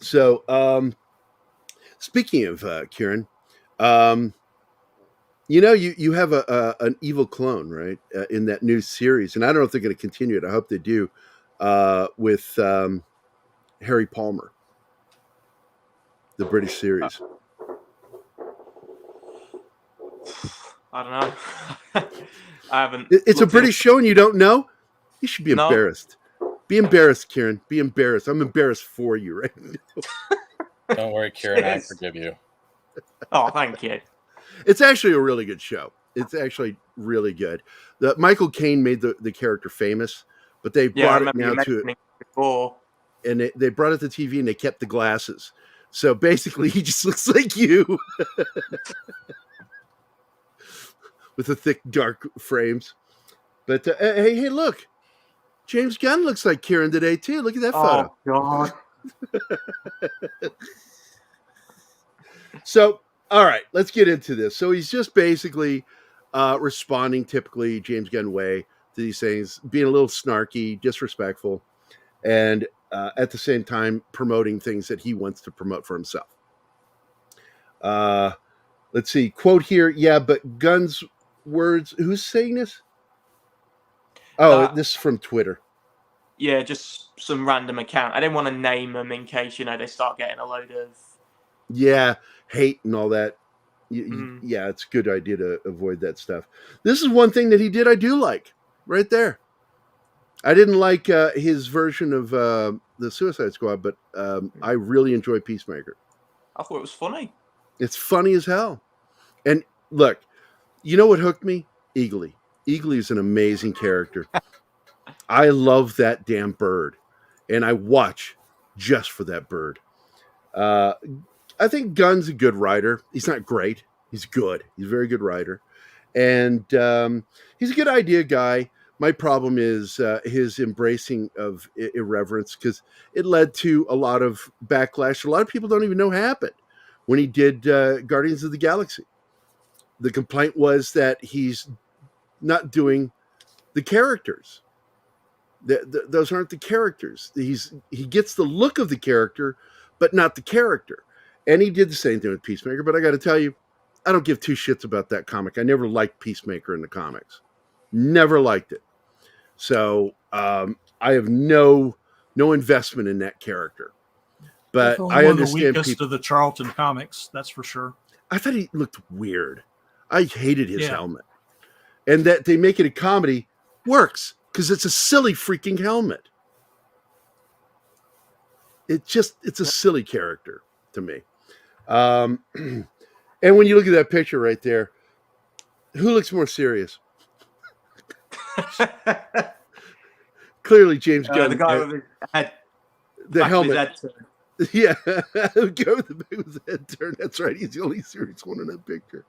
So, speaking of Kieran, you have an evil clone, right, in that new series, and I don't know if they're going to continue it. I hope they do, with Harry Palmer, the British series. I don't know. I haven't. It's a British show, and you don't know? You should be No. embarrassed. Be embarrassed, Kieran. Be embarrassed. I'm embarrassed for you, right? Don't worry, Kieran. I forgive you. Oh, thank you. It's actually a really good show. It's actually really good. Michael Caine made the character famous, but they Yeah, I brought it remember you now to mentioning it before. and they brought it to TV, and they kept the glasses. So basically, he just looks like you with the thick, dark frames. But hey, look, James Gunn looks like Kieran today too. Look at that photo. Oh God. So, all right, let's get into this. So he's just basically responding typically James Gunn way to these things, being a little snarky, disrespectful, and at the same time promoting things that he wants to promote for himself. Let's see, quote here. Yeah, but Gunn's words. Who's saying this? Oh, this is from Twitter. Yeah, just some random account. I didn't want to name them in case they start getting a load of. Yeah, hate and all that. Yeah, it's a good idea to avoid that stuff. This is one thing that he did I do like, right there. I didn't like his version of the Suicide Squad, but I really enjoy Peacemaker. I thought it was funny. It's funny as hell. And look, you know what hooked me? Eagly. Eagly is an amazing character. I love that damn bird, and I watch just for that bird. I think Gunn's a good writer. He's not great. He's good. He's a very good writer. And he's a good idea guy. My problem is his embracing of irreverence, because it led to a lot of backlash. A lot of people don't even know happened when he did Guardians of the Galaxy. The complaint was that he's not doing the characters. Those aren't the characters. He gets the look of the character, but not the character. And he did the same thing with Peacemaker. But I got to tell you, I don't give two shits about that comic. I never liked Peacemaker in the comics. Never liked it. So I have no investment in that character. But Definitely I one understand of the weakest people. of the Charlton comics, that's for sure. I thought he looked weird. I hated his helmet. And that they make it a comedy works, because it's a silly freaking helmet. It's a silly character to me. And when you look at that picture right there, who looks more serious? Clearly, James Gunn. The guy with his head, the back of his helmet. head turned. Yeah, go with the big with his head turned. That's right. He's the only serious one in that picture.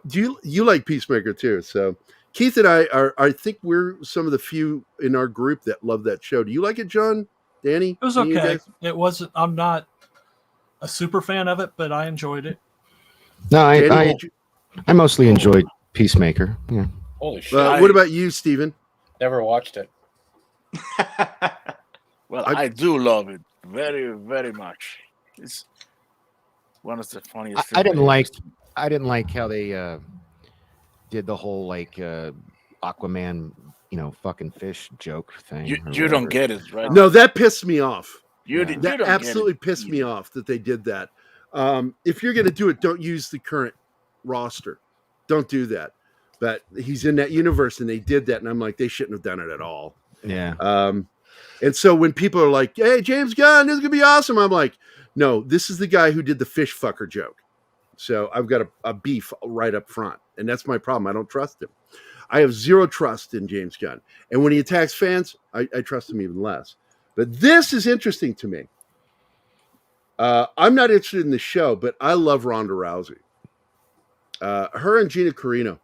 Do you like Peacemaker too? So Keith and I think we're some of the few in our group that love that show. Do you like it, John? Danny? It was Any of you okay. guys? It wasn't. I'm not a super fan of it, but I enjoyed it. No, Danny, I mostly enjoyed Peacemaker. Yeah. Holy shit! what about you, Steven? Never watched it. Well, I do love it very, very much. It's one of the funniest. I didn't like how they did the whole Aquaman, fucking fish joke thing. You don't get it, right? No, that pissed me off. You That don't absolutely get it. pissed me off that they did that. If you're going to do it, don't use the current roster. Don't do that. But he's in that universe, and they did that, and I'm like, they shouldn't have done it at all. Yeah. And so when people are like, "Hey, James Gunn, this is gonna be awesome," I'm like, "No, this is the guy who did the fish fucker joke." So I've got a beef right up front, and that's my problem. I don't trust him. I have zero trust in James Gunn, and when he attacks fans, I trust him even less. But this is interesting to me. I'm not interested in the show, but I love Ronda Rousey. Her and Gina Carino,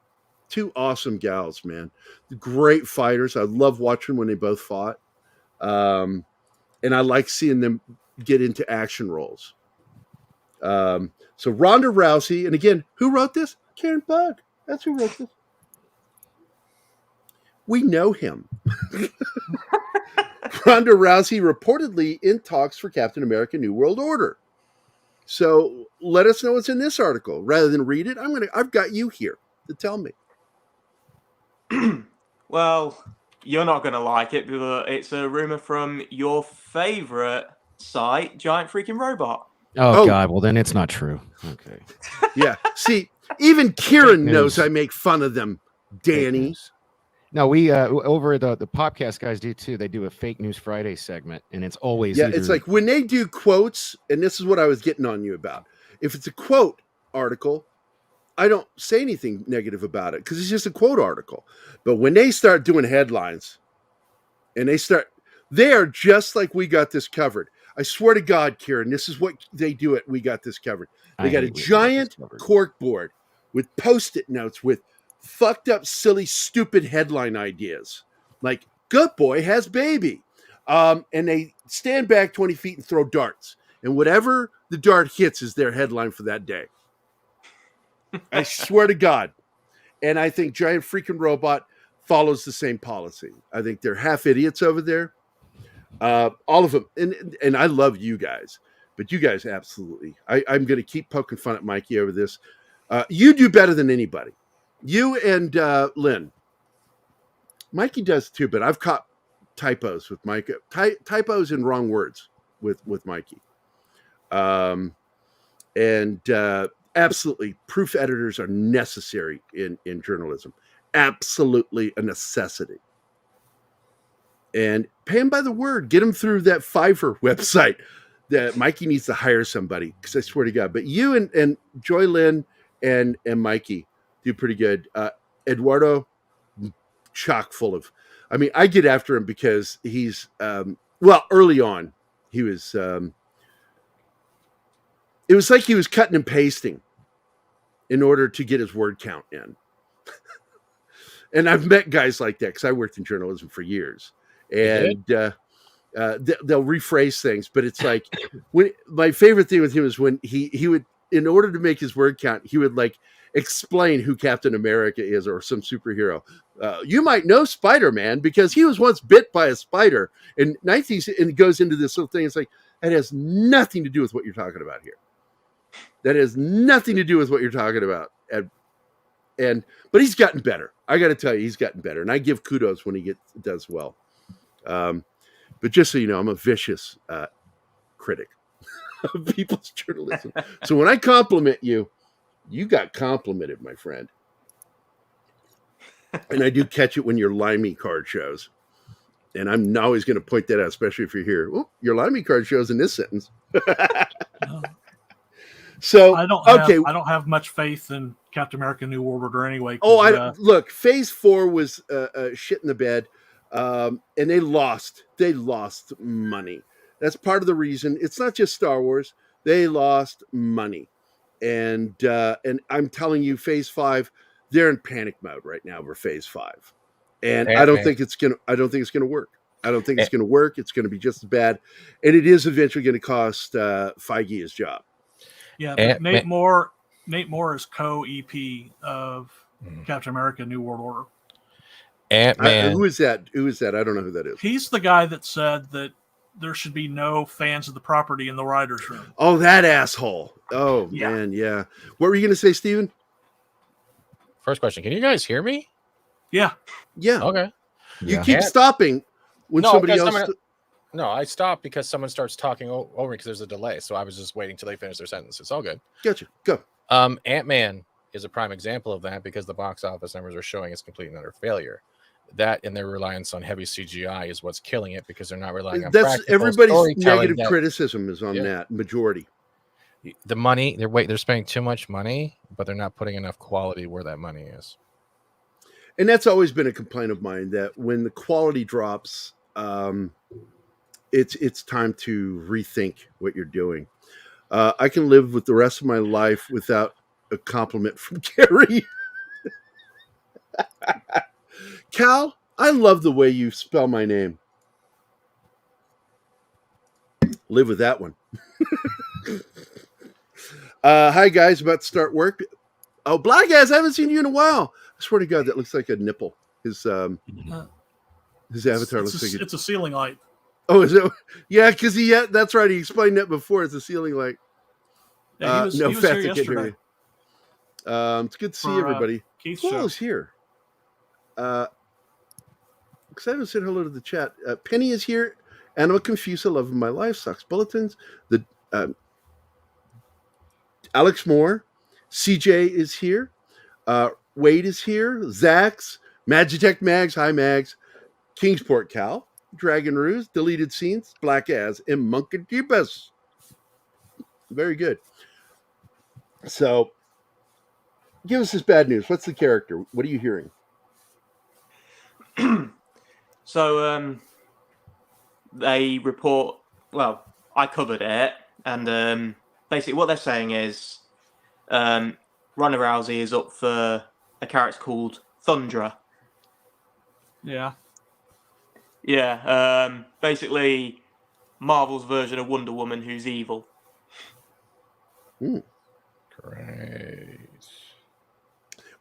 two awesome gals, man. Great fighters. I love watching when they both fought. And I like seeing them get into action roles. So Ronda Rousey, and again, who wrote this? Kieran Bugg. That's who wrote this. We know him. Ronda Rousey reportedly in talks for Captain America: New World Order. So let us know what's in this article. Rather than read it, I've got you here to tell me. Well, you're not going to like it, but it's a rumor from your favorite site, Giant Freaking Robot. Oh, God. Well, then it's not true. Okay. Yeah. See, even Kieran Fake knows news. I make fun of them, Danny. No, we over the podcast guys do too. They do a Fake News Friday segment, and it's always It's like when they do quotes, and this is what I was getting on you about. If it's a quote article, I don't say anything negative about it because it's just a quote article. But when they start doing headlines, and they are just like We Got This Covered. I swear to God, Kieran, this is what they do at We Got This Covered. They got a giant cork board with Post-it notes with fucked up, silly, stupid headline ideas. Like, good boy has baby. And they stand back 20 feet and throw darts. And whatever the dart hits is their headline for that day. I swear to God. And I think Giant Freaking Robot follows the same policy. I think they're half idiots over there. All of them. And I love you guys. But you guys absolutely. I'm going to keep poking fun at Mikey over this. You do better than anybody. You and Lynn. Mikey does too, but I've caught typos with Mikey. Typos and wrong words with Mikey. Absolutely, proof editors are necessary in journalism. Absolutely a necessity. And pay him by the word. Get him through that Fiverr website. That Mikey needs to hire somebody, because I swear to God. But you and Joy Lynn and Mikey do pretty good. Eduardo, chock full of. I mean, I get after him because he's early on, he was. It was like he was cutting and pasting in order to get his word count in. And I've met guys like that because I worked in journalism for years, and they'll rephrase things. But it's like my favorite thing with him is when he would, in order to make his word count, he would like explain who Captain America is or some superhero. You might know Spider-Man because he was once bit by a spider. And it goes into this little thing. It's like, that has nothing to do with what you're talking about here. That has nothing to do with what you're talking about. But he's gotten better. I got to tell you, he's gotten better. And I give kudos when he does well. But just so you know, I'm a vicious critic of people's journalism. So when I compliment you, you got complimented, my friend. And I do catch it when your Limey card shows. And I'm always going to point that out, especially if you're here. Oh, your Limey card shows in this sentence. So I don't have much faith in Captain America: New World Order anyway. Look, Phase 4 was shit in the bed. and they lost money. That's part of the reason. It's not just Star Wars. They lost money, and I'm telling you, Phase 5, they're in panic mode right now for Phase 5, and I don't think it's gonna work. I don't think it's going to work. It's going to be just as bad, and it is eventually going to cost Feige his job. Yeah, but Nate Moore is co-EP of Captain America: New World Order. Ant-Man. Who is that? I don't know who that is. He's the guy that said that there should be no fans of the property in the writers' room. Oh, that asshole. Oh, yeah. Man, yeah. What were you going to say, Steven? First question. Can you guys hear me? Yeah. Yeah. Okay. You keep stopping when somebody else... No, I stopped because someone starts talking over me because there's a delay. So I was just waiting till they finish their sentence. It's all good. Gotcha. Go. Ant-Man is a prime example of that because the box office numbers are showing it's complete and utter failure. That and their reliance on heavy CGI is what's killing it because they're not relying on that's everybody's negative criticism is on that majority. The money they're spending too much money, but they're not putting enough quality where that money is. And that's always been a complaint of mine, that when the quality drops, it's time to rethink what you're doing. I can live with the rest of my life without a compliment from Gary. Cal, I love the way you spell my name. Live with that one. Hi, guys. About to start work. Oh, Black Ass, I haven't seen you in a while. I swear to God, that looks like a nipple. His avatar looks like it's a ceiling light. Oh, is it? Yeah, because that's right. He explained that before. It's a ceiling light. Yeah, he was here yesterday. It's good to see everybody. Who else here? Because I haven't said hello to the chat. Penny is here. Anima Confusa, Love of My Life, Sucks Bulletins. The Alex Moore, CJ is here. Wade is here. Zax, Magitech Mags, hi Mags, Kingsport Cal, Dragon Ruse, Deleted Scenes, Black As, and Monkadibus. Very good. So, give us this bad news. What's the character? What are you hearing? So, they report, well, I covered it, and basically what they're saying is Ronda Rousey is up for a character called Thundra. Yeah. Yeah, basically Marvel's version of Wonder Woman who's evil. Great.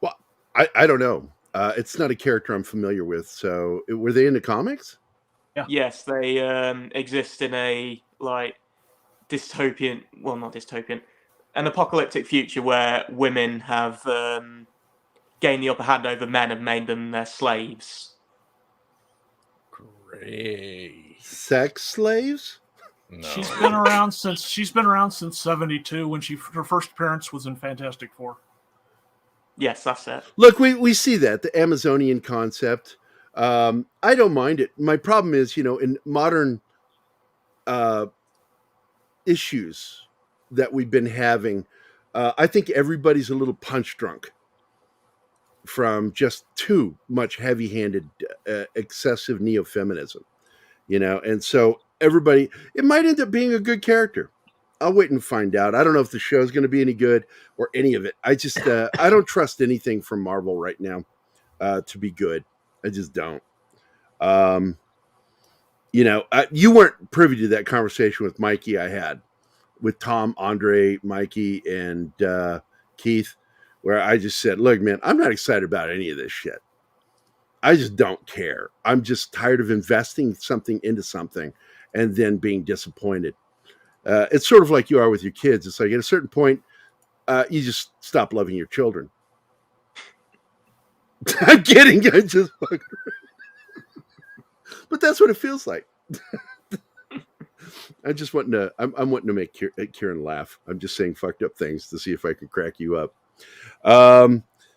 Well, I don't know. It's not a character I'm familiar with. So, were they in the comics? Yeah. Yes, they exist in a dystopian, well, not dystopian, an apocalyptic future where women have gained the upper hand over men and made them their slaves. Great. Sex slaves? No. She's been around since 1972 when her first appearance was in Fantastic Four. Yes, that's it. Look, we see that, the Amazonian concept. I don't mind it. My problem is, in modern issues that we've been having, I think everybody's a little punch drunk from just too much heavy-handed, excessive neo-feminism, and so everybody, it might end up being a good character. I'll wait and find out. I don't know if the show's going to be any good or any of it. I just, I don't trust anything from Marvel right now to be good. I just don't. You weren't privy to that conversation with Mikey I had with Tom, Andre, Mikey, and Keith, where I just said, look, man, I'm not excited about any of this shit. I just don't care. I'm just tired of investing something into something and then being disappointed. It's sort of like you are with your kids. It's like at a certain point, you just stop loving your children. I'm kidding. I just but that's what it feels like. I'm wanting to make Kieran laugh. I'm just saying fucked up things to see if I can crack you up.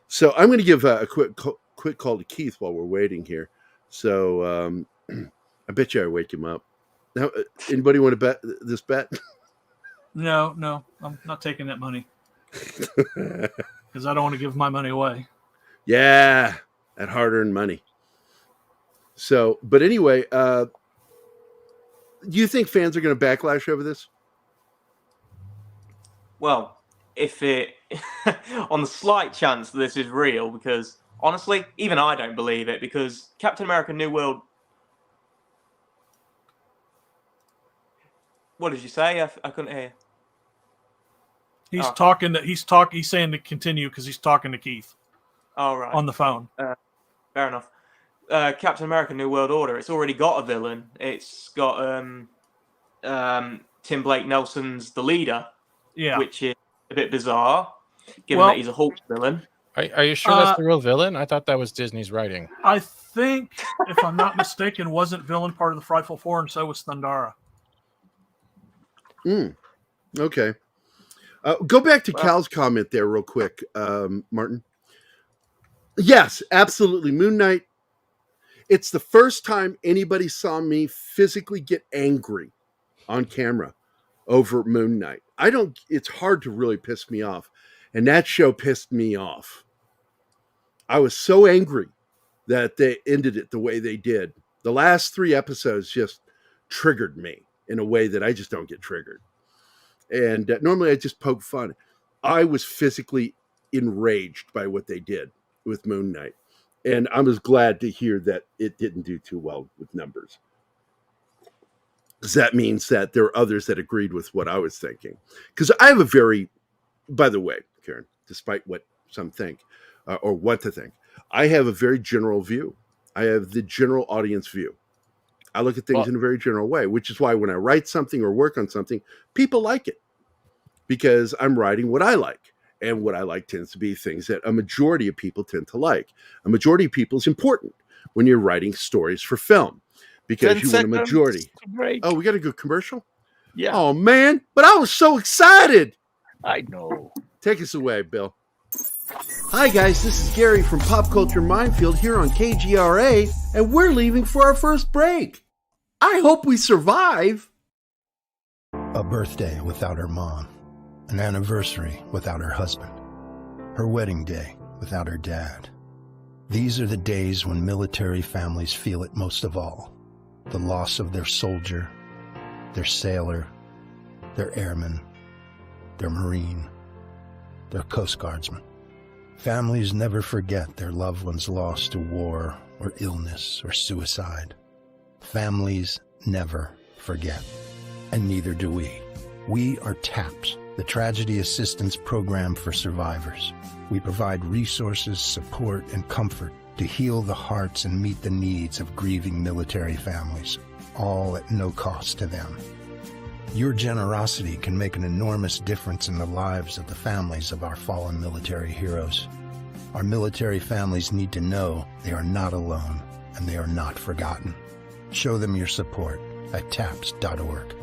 So I'm going to give a quick call to Keith while we're waiting here. So I bet you I wake him up. Now, anybody want to bet this bet? No, I'm not taking that money because I don't want to give my money away. Yeah, that hard-earned money. So, but anyway, do you think fans are going to backlash over this? Well, if it on the slight chance that this is real, because honestly, even I don't believe it, because Captain America: New World. What did you say? I couldn't hear. He's talking to. He's saying to continue because he's talking to Keith. All right. On the phone. Fair enough. Captain America: New World Order. It's already got a villain. It's got Tim Blake Nelson's the leader. Yeah. Which is a bit bizarre, given that he's a Hulk villain. Are you sure that's the real villain? I thought that was Disney's writing. I think, if I'm not mistaken, wasn't villain part of the Frightful Four, and so was Thundara. Okay. Go back to Cal's comment there real quick, Martin. Yes, absolutely. Moon Knight. It's the first time anybody saw me physically get angry on camera over Moon Knight. It's hard to really piss me off. And that show pissed me off. I was so angry that they ended it the way they did. The last 3 episodes just triggered me in a way that I just don't get triggered. And normally I just poke fun. I was physically enraged by what they did with Moon Knight. And I was glad to hear that it didn't do too well with numbers. Because that means that there are others that agreed with what I was thinking. Because I have by the way, Kieran, despite what some think or what to think, I have a very general view. I have the general audience view. I look at things in a very general way, which is why when I write something or work on something, people like it. Because I'm writing what I like. And what I like tends to be things that a majority of people tend to like. A majority of people is important when you're writing stories for film. Because you want a majority. Oh, we got a good commercial? Yeah. Oh, man. But I was so excited. I know. Take us away, Bill. Hi, guys. This is Gary from Pop Culture Minefield here on KGRA, and we're leaving for our first break. I hope we survive. A birthday without her mom. An anniversary without her husband. Her wedding day without her dad. These are the days when military families feel it most of all. The loss of their soldier, their sailor, their airman, their Marine, their Coast Guardsman. Families never forget their loved ones lost to war or illness or suicide. Families never forget, and neither do we. We are TAPS, the Tragedy Assistance Program for Survivors. We provide resources, support, and comfort to heal the hearts and meet the needs of grieving military families, all at no cost to them. Your generosity can make an enormous difference in the lives of the families of our fallen military heroes. Our military families need to know they are not alone and they are not forgotten. Show them your support at taps.org.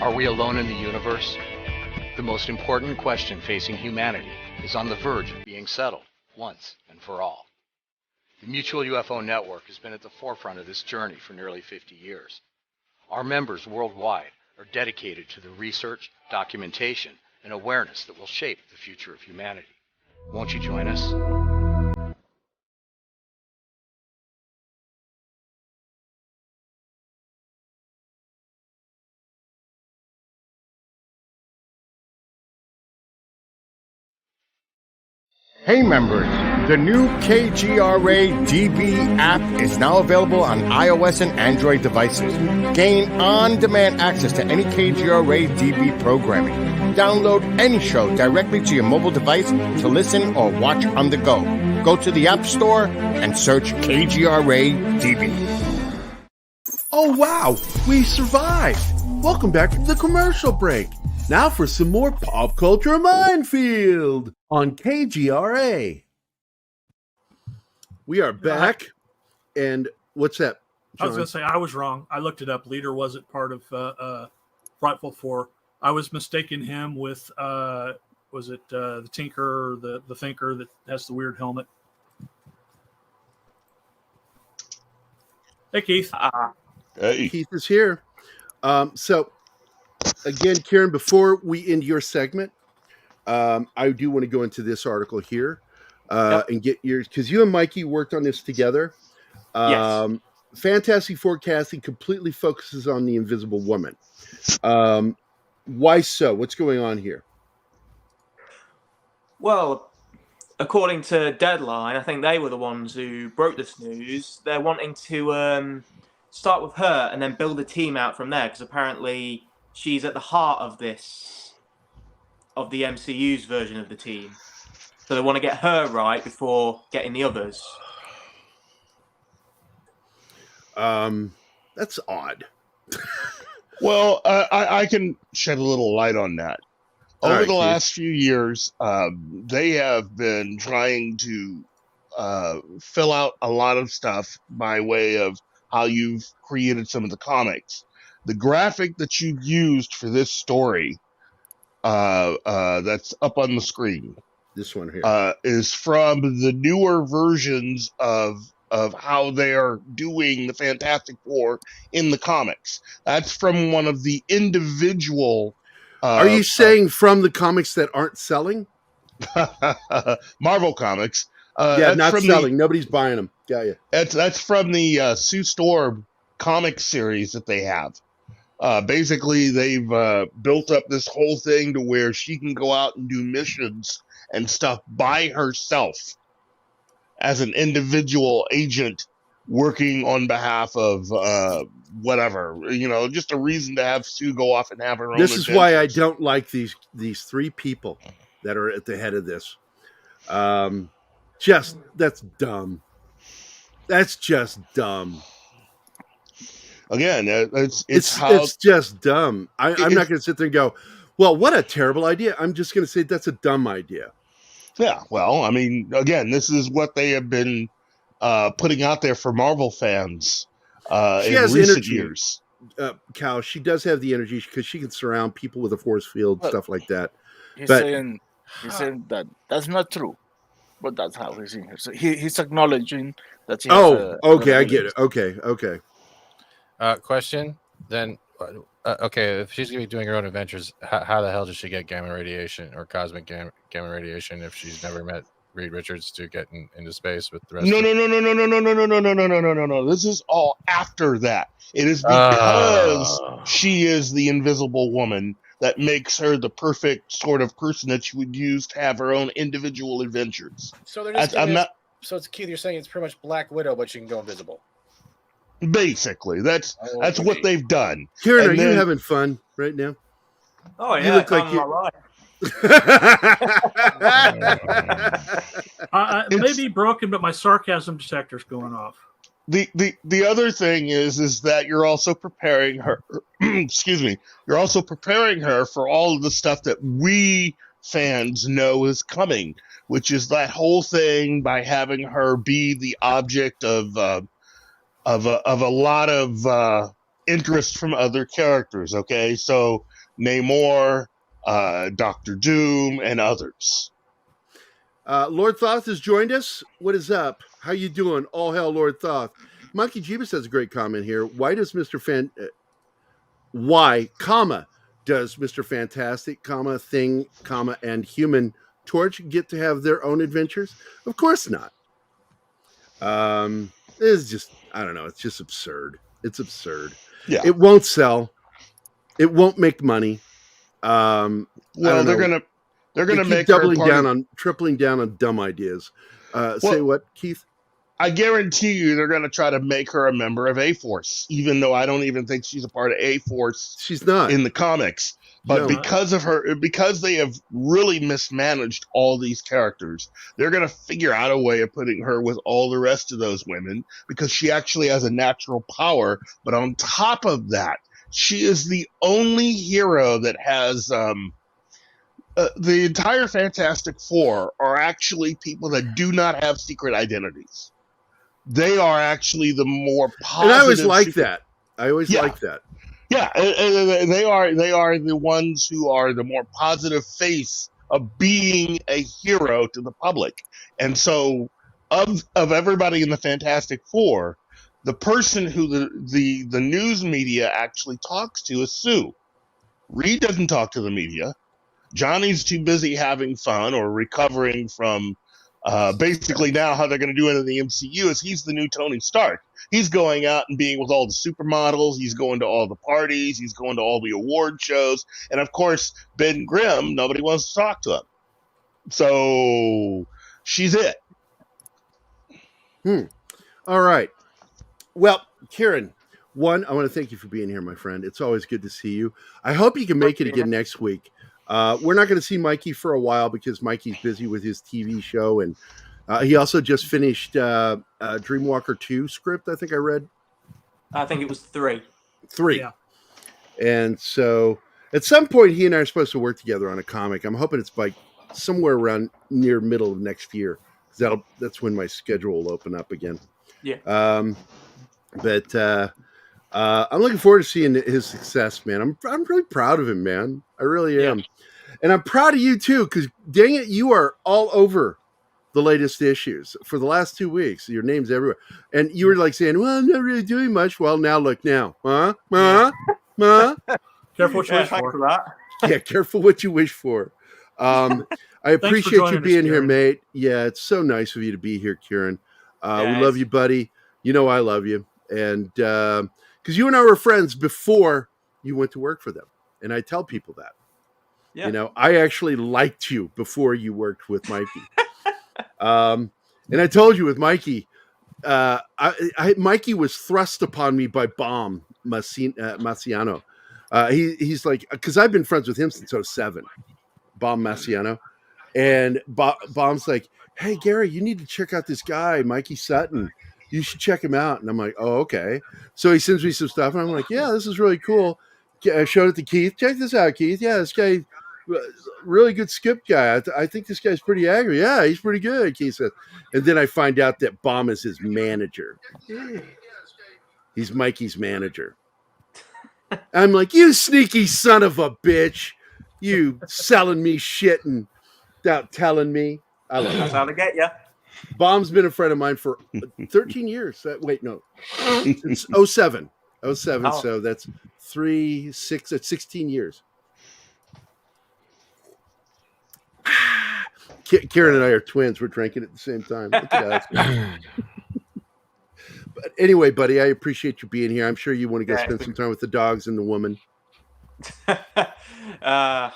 Are we alone in the universe? The most important question facing humanity is on the verge of being settled once and for all. The Mutual UFO Network has been at the forefront of this journey for nearly 50 years. Our members worldwide are dedicated to the research, documentation, and awareness that will shape the future of humanity. Won't you join us? Hey members, the new KGRA DB app is now available on iOS and Android devices. Gain on-demand access to any KGRA DB programming. Download any show directly to your mobile device to listen or watch on the go. Go to the App Store and search KGRA DB. Oh, wow, we survived. Welcome back from the commercial break. Now for some more Pop Culture Minefield on KGRA. We are back. And what's that, John? I was going to say, I was wrong. I looked it up. Leader wasn't part of Frightful Four. I was mistaking him with was it the Tinker, the Thinker that has the weird helmet? Hey, Keith. Hey. Keith is here. So, again, Kieran, before we end your segment, I do want to go into this article here and get yours, because you and Mikey worked on this together. Yes. Fantastic Forecasting completely focuses on the Invisible Woman. Why so? What's going on here? Well, according to Deadline, I think they were the ones who broke this news. They're wanting to start with her and then build a team out from there, because apparently she's at the heart of this, of the MCU's version of the team. So they want to get her right before getting the others. That's odd. Well, I can shed a little light on that. Over the last few years, they have been trying to fill out a lot of stuff by way of how you've created some of the comics. The graphic that you used for this story, that's up on the screen, this one here, is from the newer versions of how they are doing the Fantastic Four in the comics. That's from one of the individual. Are you saying from the comics that aren't selling? Marvel comics. Not selling. Nobody's buying them. Got you. That's from the Sue Storm comic series that they have. Basically, they've built up this whole thing to where she can go out and do missions and stuff by herself as an individual agent working on behalf of whatever, just a reason to have Sue go off and have her own. This is why I don't like these three people that are at the head of this. That's dumb. That's just dumb. Again, it's just dumb. I'm not going to sit there and go, well, what a terrible idea. I'm just going to say that's a dumb idea. Yeah, well, I mean, again, this is what they have been putting out there for Marvel fans she in has recent energy. years. Cal, she does have the energy because she can surround people with a force field, stuff like that. He's saying that that's not true, but that's how he's seeing her. So he's acknowledging that she has okay, I get it. Okay. Question then. Okay, if she's gonna be doing her own adventures, how the hell does she get gamma radiation or cosmic gamma radiation if she's never met Reed Richards to get into space with the rest? No. This is all after that. It is because she is the Invisible Woman that makes her the perfect sort of person that you would use to have her own individual adventures. So they're just so it's Keith. You're saying it's pretty much Black Widow, but she can go invisible. Basically, that's what they've done. Kieran, are you having fun right now? Oh yeah, you look like It may be broken, but my sarcasm detector's going off. The other thing is that you're also preparing her. Excuse me. You're also preparing her for all of the stuff that we fans know is coming, which is that whole thing by having her be the object of a lot of interest from other characters. Okay, so Namor, Dr. Doom, and others. Lord Thoth has joined us. What is up? How you doing? All hail Lord Thoth. Monkey Jeebus has a great comment here. Why, does Mr. Fantastic, Thing, and Human Torch get to have their own adventures? Of course not. It's just, I don't know. It's just absurd. It's absurd. Yeah. It won't sell. It won't make money. Well, they're gonna make tripling down on dumb ideas. Say what, Keith? I guarantee you they're going to try to make her a member of A-Force, even though I don't even think she's a part of A-Force. She's not in the comics. But because they have really mismanaged all these characters, they're going to figure out a way of putting her with all the rest of those women because she actually has a natural power. But on top of that, she is the only hero that has the entire Fantastic Four are actually people that do not have secret identities. They are actually the more positive. And I always like that. Yeah, and they are the ones who are the more positive face of being a hero to the public. And so of everybody in the Fantastic Four, the person who the news media actually talks to is Sue. Reed doesn't talk to the media. Johnny's too busy having fun or recovering from basically now how they're going to do it in the MCU is he's the new Tony Stark. He's going out and being with all the supermodels. He's going to all the parties. He's going to all the award shows. And of course, Ben Grimm, nobody wants to talk to him. So she's it. All right. Well, Kieran, one, I want to thank you for being here, my friend. It's always good to see you. I hope you can make it again next week. We're not going to see Mikey for a while because Mikey's busy with his TV show. And he also just finished Dreamwalker 2 script, I think I read. I think it was 3. 3. Yeah. And so at some point, he and I are supposed to work together on a comic. I'm hoping it's like somewhere around near middle of next year. That's when my schedule will open up again. Yeah. But I'm looking forward to seeing his success, man. I'm really proud of him, man. I really am. And I'm proud of you too, because dang it, you are all over the latest issues for the last 2 weeks. Your name's everywhere. And you were like saying, well, I'm not really doing much. Well, now look now. Careful what you wish for. That. Yeah, careful what you wish for. I appreciate you being here, mate. Yeah, it's so nice of you to be here, Kieran. We love you, buddy. You know I love you. And because you and I were friends before you went to work for them. And I tell people that. Yeah. You know, I actually liked you before you worked with Mikey. And I told you with Mikey, Mikey was thrust upon me by Bomb Marciano. He's like, because I've been friends with him since 2007, Bomb Marciano. And Bomb's like, hey, Gary, you need to check out this guy, Mikey Sutton. You should check him out. And I'm like, oh, okay. So he sends me some stuff. And I'm like, yeah, this is really cool. I showed it to Keith. Check this out, Keith. Yeah, this guy, really good skip guy. I think this guy's pretty angry. Yeah, he's pretty good, Keith said. And then I find out that Bomb is his manager. He's Mikey's manager. I'm like, you sneaky son of a bitch. You selling me shit and without telling me. I love That's how they get you. Bomb's been a friend of mine for 13 years. Wait, no. It's 07. 07, oh. So that's 16 years. Kieran and I are twins. We're drinking at the same time. Look at that. But anyway, buddy, I appreciate you being here. I'm sure you want to go spend some time with the dogs and the woman. The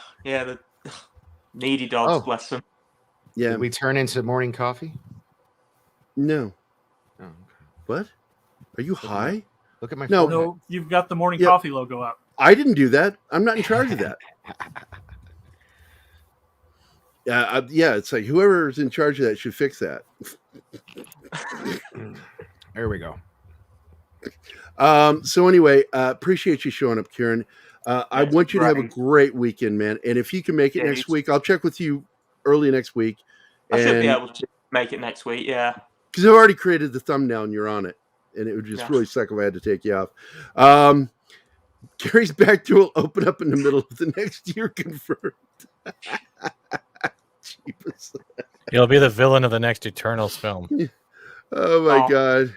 needy dogs, bless them. Yeah. Did we turn into morning coffee? No. Oh, okay. What? Are you high? Look at my phone. No, you've got the morning coffee logo up. I didn't do that. I'm not in charge of that. It's like whoever's in charge of that should fix that. There we go. So anyway, appreciate you showing up, Kieran. I want you to have a great weekend, man. And if you can make it next week, I'll check with you early next week. I should be able to make it next week, yeah. Because I've already created the thumbnail and you're on it. And it would just really suck if I had to take you off. Gary's back door will open up in the middle of the next year, confirmed. You'll be the villain of the next Eternals film. Oh my God.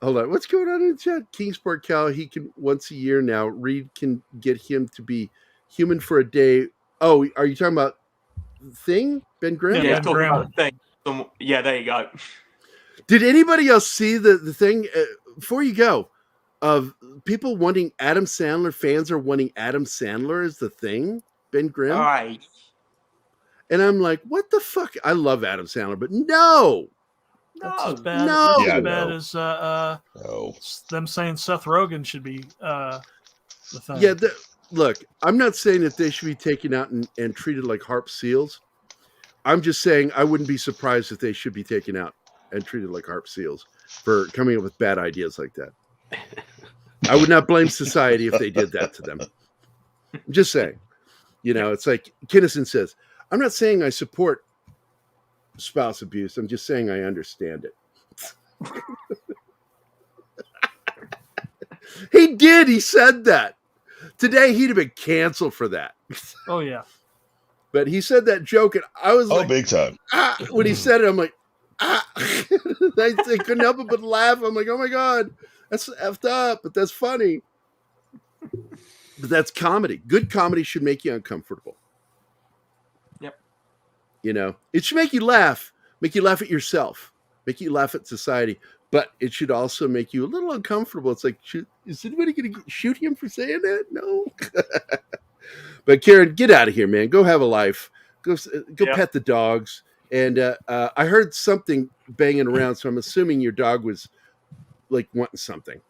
Hold on. What's going on in the chat? Kingsport Cal, he can once a year now. Reed can get him to be human for a day. Oh, are you talking about Thing? Ben Grimm? Yeah, talking about Thing. Yeah, there you go. Did anybody else see the thing before you go of people wanting Adam Sandler? Fans are wanting Adam Sandler as the Thing, Ben Grimm. All right. And I'm like, what the fuck? I love Adam Sandler, but no. That's as bad, as them saying Seth Rogen should be the Thing. Yeah, look, I'm not saying that they should be taken out and treated like harp seals. I'm just saying I wouldn't be surprised if they should be taken out and treated like harp seals for coming up with bad ideas like that. I would not blame society if they did that to them. I'm just saying. You know, it's like Kinnison says, I'm not saying I support spouse abuse. I'm just saying I understand it. He did. He said that. Today, he'd have been canceled for that. Oh, yeah. But he said that joke, and I was like, big time. when he said it, I'm like, I couldn't help it but laugh. I'm like, oh my God, that's effed up, but that's funny. But that's comedy. Good comedy should make you uncomfortable. Yep. You know, it should make you laugh at yourself, make you laugh at society, but it should also make you a little uncomfortable. It's like, is anybody going to shoot him for saying that? No. But Kieran, get out of here, man. Go have a life. Go pet the dogs. And I heard something banging around, so I'm assuming your dog was like wanting something.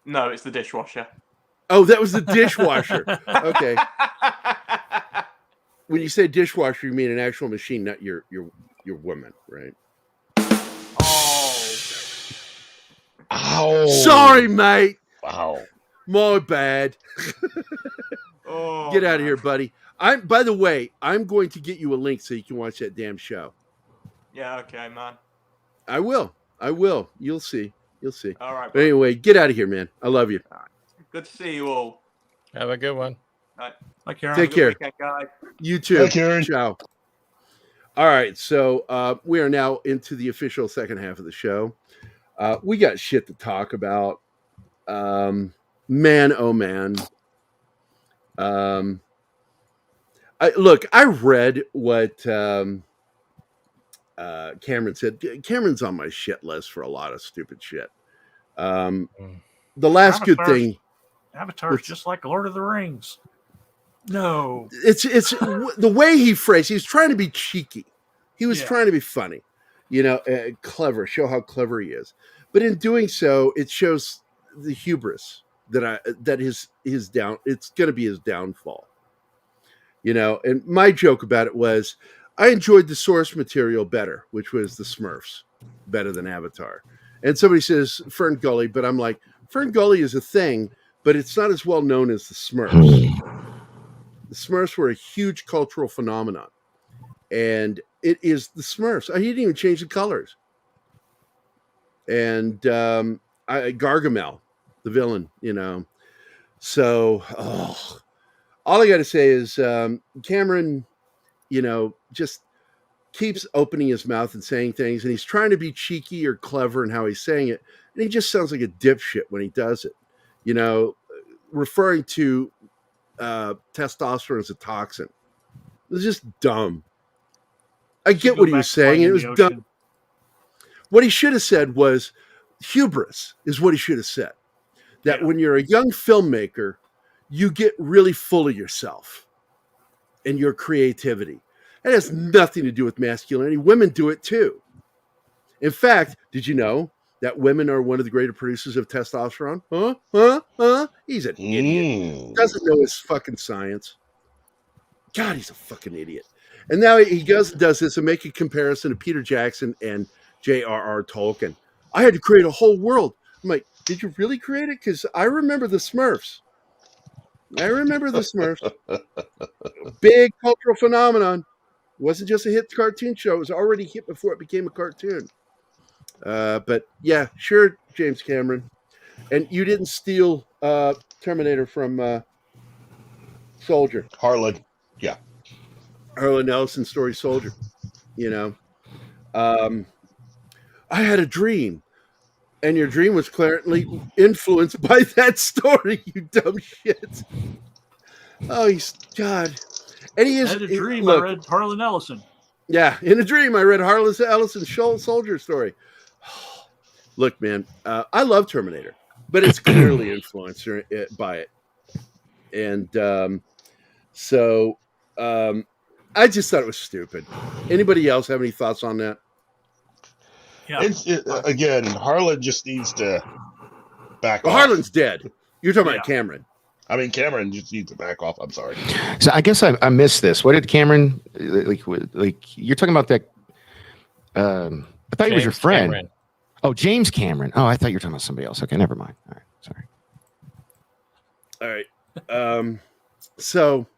No, it's the dishwasher. Oh, that was the dishwasher. Okay. When you say dishwasher, you mean an actual machine, not your woman, right? Ow. Sorry, mate. Wow. My bad. Get out of here, buddy. By the way, I'm going to get you a link so you can watch that damn show. Yeah, okay, man. I will. You'll see. All right. But anyway, get out of here, man. I love you. Good to see you all. Have a good one. Right. Bye, Kieran. Take care. Weekend, guys. You too. Bye, Kieran. Ciao. All right, so we are now into the official second half of the show. We got shit to talk about. Man, oh man. I read what Cameron said. Cameron's on my shit list for a lot of stupid shit. The last good thing. Avatar's just like Lord of the Rings. No. It's the way he phrased. He was trying to be cheeky. He was trying to be funny. You know, clever. Show how clever he is. But in doing so, it shows the hubris that his down. It's going to be his downfall. You know, and my joke about it was, I enjoyed the source material better, which was the Smurfs, better than Avatar. And somebody says Fern Gully, but I'm like, Fern Gully is a thing, but it's not as well known as the Smurfs. The Smurfs were a huge cultural phenomenon, and it is the Smurfs. He didn't even change the colors. And Gargamel, the villain, you know. So, all I got to say is Cameron, you know, just keeps opening his mouth and saying things, and he's trying to be cheeky or clever in how he's saying it, and he just sounds like a dipshit when he does it. You know, referring to testosterone as a toxin. It was just dumb. I get what he was saying. It was dumb. What he should have said was hubris is what he should have said. That when you're a young filmmaker, you get really full of yourself and your creativity. It has nothing to do with masculinity. Women do it too. In fact, did you know that women are one of the greater producers of testosterone? Huh? He's an idiot. Doesn't know his fucking science. God, he's a fucking idiot. And now he does this and make a comparison to Peter Jackson and J.R.R. Tolkien. I had to create a whole world. I'm like, did you really create it? Because I remember the Smurfs. Big cultural phenomenon. It wasn't just a hit cartoon show. It was already hit before it became a cartoon. But yeah, sure, James Cameron. And you didn't steal Terminator from Soldier. Harlan. Yeah. Harlan Ellison story Soldier. You know. I had a dream. And your dream was clearly influenced by that story, you dumb shit. Oh, he's God. And he is. I had a dream. I read Harlan Ellison. Yeah, in a dream, I read Harlan Ellison Soldier story. Look, man, I love Terminator, but it's clearly influenced by it. And so I just thought it was stupid. Anybody else have any thoughts on that? Yeah. Again, Harlan just needs to back off. Harlan's dead. You're talking about Cameron. I mean, Cameron just needs to back off. I'm sorry. So I guess I missed this. What did Cameron like? You're talking about that? I thought he was your friend. Cameron. Oh, James Cameron. Oh, I thought you were talking about somebody else. Okay, never mind. All right, sorry. All right. So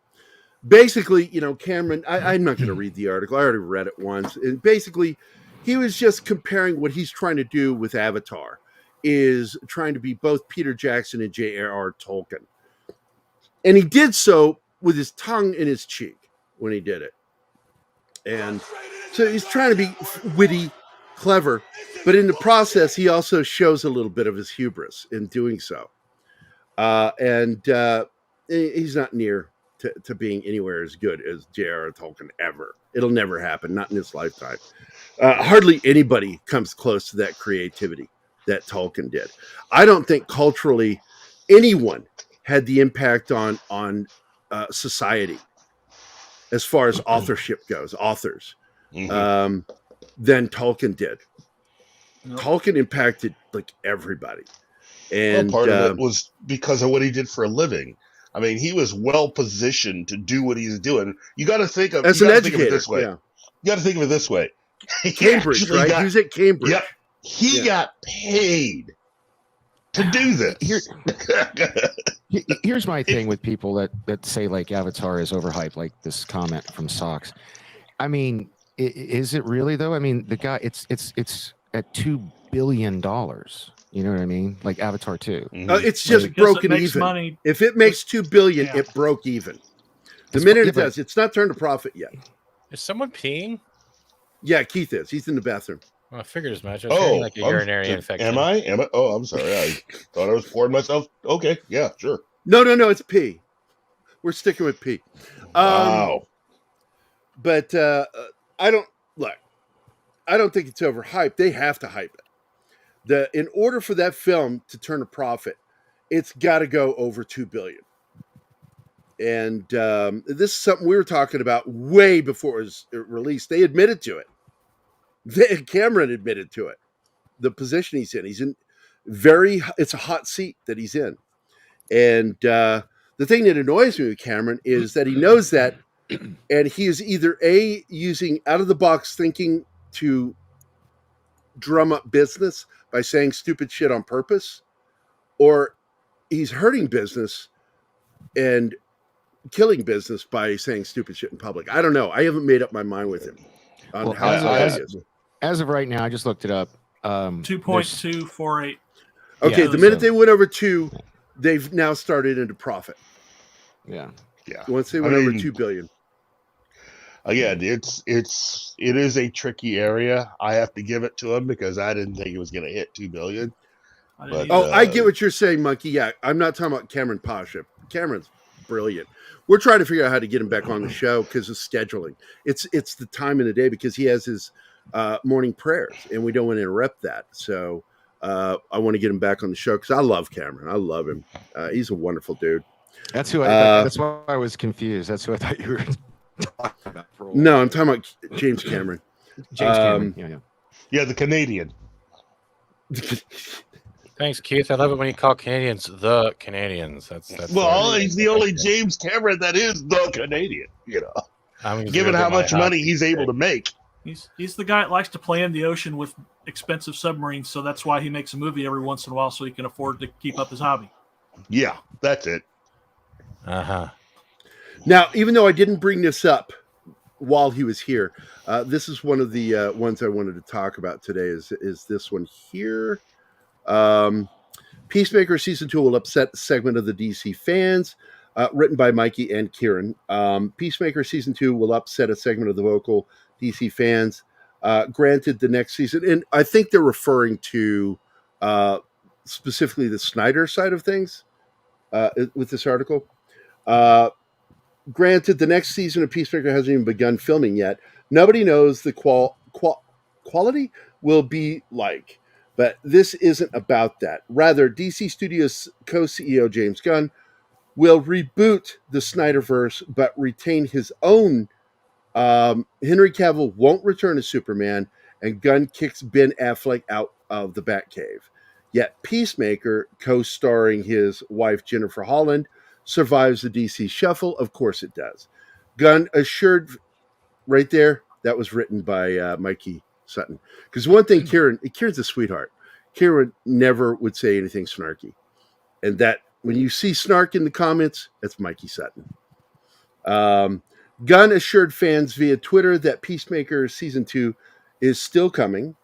basically, you know, Cameron. I'm not going to read the article. I already read it once, and basically, he was just comparing what he's trying to do with Avatar, is trying to be both Peter Jackson and J.R.R. Tolkien. And he did so with his tongue in his cheek, when he did it. And so he's trying to be witty, clever, but in the process, he also shows a little bit of his hubris in doing so. And he's not near to being anywhere as good as J.R.R. Tolkien ever. It'll never happen, not in his lifetime. Hardly anybody comes close to that creativity that Tolkien did. I don't think culturally anyone had the impact on society as far as authorship goes, authors, than Tolkien did. Nope. Tolkien impacted like everybody. And part of it was because of what he did for a living. I mean, he was well positioned to do what he's doing. You got to think of, as an educator, this way. Yeah. You got to think of it this way. Cambridge, right? He was at Cambridge. Yep. He got paid to do this. Here's my thing with people that say like Avatar is overhyped, like this comment from Socks. I mean, is it really though? I mean, the guy, it's at $2 billion. You know what I mean? Like Avatar 2. It's just broken even. Money. If it makes $2 billion, it broke even. The minute it does, it's not turned a profit yet. Is someone peeing? Yeah, Keith is. He's in the bathroom. Well, I figured as much. I was hearing like a urinary infection. Am I? Oh, I'm sorry. I thought I was pouring myself. Okay, yeah, sure. No, it's pee. We're sticking with pee. Wow. But I don't think it's overhyped. They have to hype it. In order for that film to turn a profit, it's got to go over $2 billion. And this is something we were talking about way before it was released. They admitted to it. Cameron admitted to it. The position he's in. He's in it's a hot seat that he's in. And the thing that annoys me with Cameron is that he knows that, and he is either using out-of-the-box thinking to drum up business by saying stupid shit on purpose, or he's hurting business and killing business by saying stupid shit in public. I don't know. I haven't made up my mind with him on how it is. As of right now, I just looked it up. 2.248. Okay, the minute they went over 2, they've now started into profit. Yeah. Once they went over $2 billion. Again, it is a tricky area. I have to give it to him because I didn't think it was going to hit $2 billion. I get what you're saying, Monkey. Yeah, I'm not talking about Cameron Pasha. Cameron's brilliant. We're trying to figure out how to get him back on the show because of scheduling. It's the time in the day because he has his morning prayers, and we don't want to interrupt that. So I want to get him back on the show because I love Cameron. I love him. He's a wonderful dude. That's who. That's why I was confused. That's who I thought you were talking about. No, I'm talking about James Cameron. James Cameron. Yeah, the Canadian. Thanks, Keith. I love it when you call Canadians the Canadians. That's he's the only James Cameron that is the Canadian. You know, given how much money he's able to make. He's the guy that likes to play in the ocean with expensive submarines, so that's why he makes a movie every once in a while so he can afford to keep up his hobby. Yeah, that's it. Now, even though I didn't bring this up while he was here, this is one of the ones I wanted to talk about today. Is this one here? Peacemaker Season 2 will upset a segment of the DC fans. Written by Mikey and Kieran. Peacemaker Season 2 will upset a segment of the vocal DC fans. Granted, the next season, and I think they're referring to specifically the Snyder side of things with this article. Granted, the next season of Peacemaker hasn't even begun filming yet. Nobody knows the quality will be like. But this isn't about that. Rather, DC Studios co-CEO James Gunn will reboot the Snyderverse, but retain his own. Henry Cavill won't return as Superman, and Gunn kicks Ben Affleck out of the Batcave. Yet Peacemaker, co-starring his wife Jennifer Holland, survives the DC shuffle. Of course it does. Gunn assured, right there, that was written by Mikey Sutton. Because one thing, Kieran's a sweetheart. Kieran never would say anything snarky. And that, when you see snark in the comments, that's Mikey Sutton. Gunn assured fans via Twitter that Peacemaker Season 2 is still coming.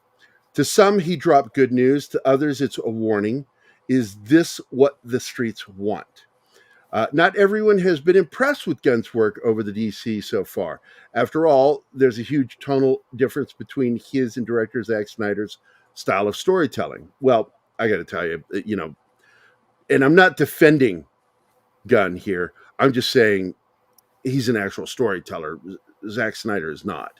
To some, he dropped good news. To others, it's a warning. Is this what the streets want? Not everyone has been impressed with Gunn's work over the DC so far. After all, there's a huge tonal difference between his and director Zack Snyder's style of storytelling. Well, I got to tell you, and I'm not defending Gunn here. I'm just saying he's an actual storyteller. Zack Snyder is not.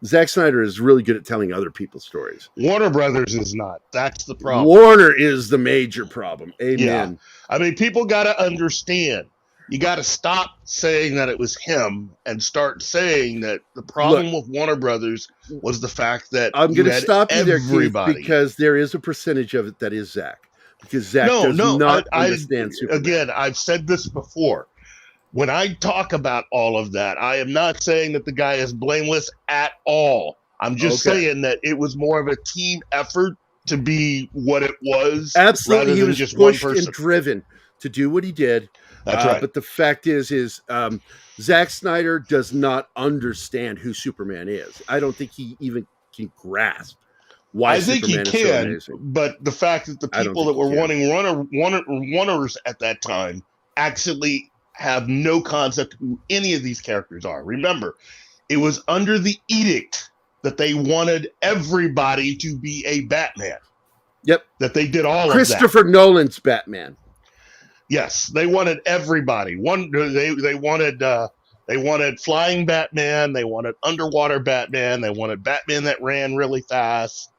Zack Snyder is really good at telling other people's stories. Warner Brothers is not. That's the problem. Warner is the major problem. Amen. Yeah. I mean, people got to understand. You got to stop saying that it was him and start saying that the problem with Warner Brothers was the fact that I'm going to stop you there, Keith, everybody. because there is a percentage of it that is Zack. Because Zack does not understand Superman. Again, I've said this before. When I talk about all of that, I am not saying that the guy is blameless at all. I'm just saying that it was more of a team effort to be what it was. Absolutely, he was just pushed one person. and driven to do what he did. That's right. But the fact is Zack Snyder does not understand who Superman is. I don't think he even can grasp why I think Superman he is so can, amazing. but the fact that the people that were wanting runners at that time actually have no concept who any of these characters are. Remember, it was under the edict that they wanted everybody to be a Batman. Yep. That they did all of that. Christopher Nolan's Batman. Yes, they wanted everybody. They wanted flying Batman, they wanted underwater Batman, they wanted Batman that ran really fast.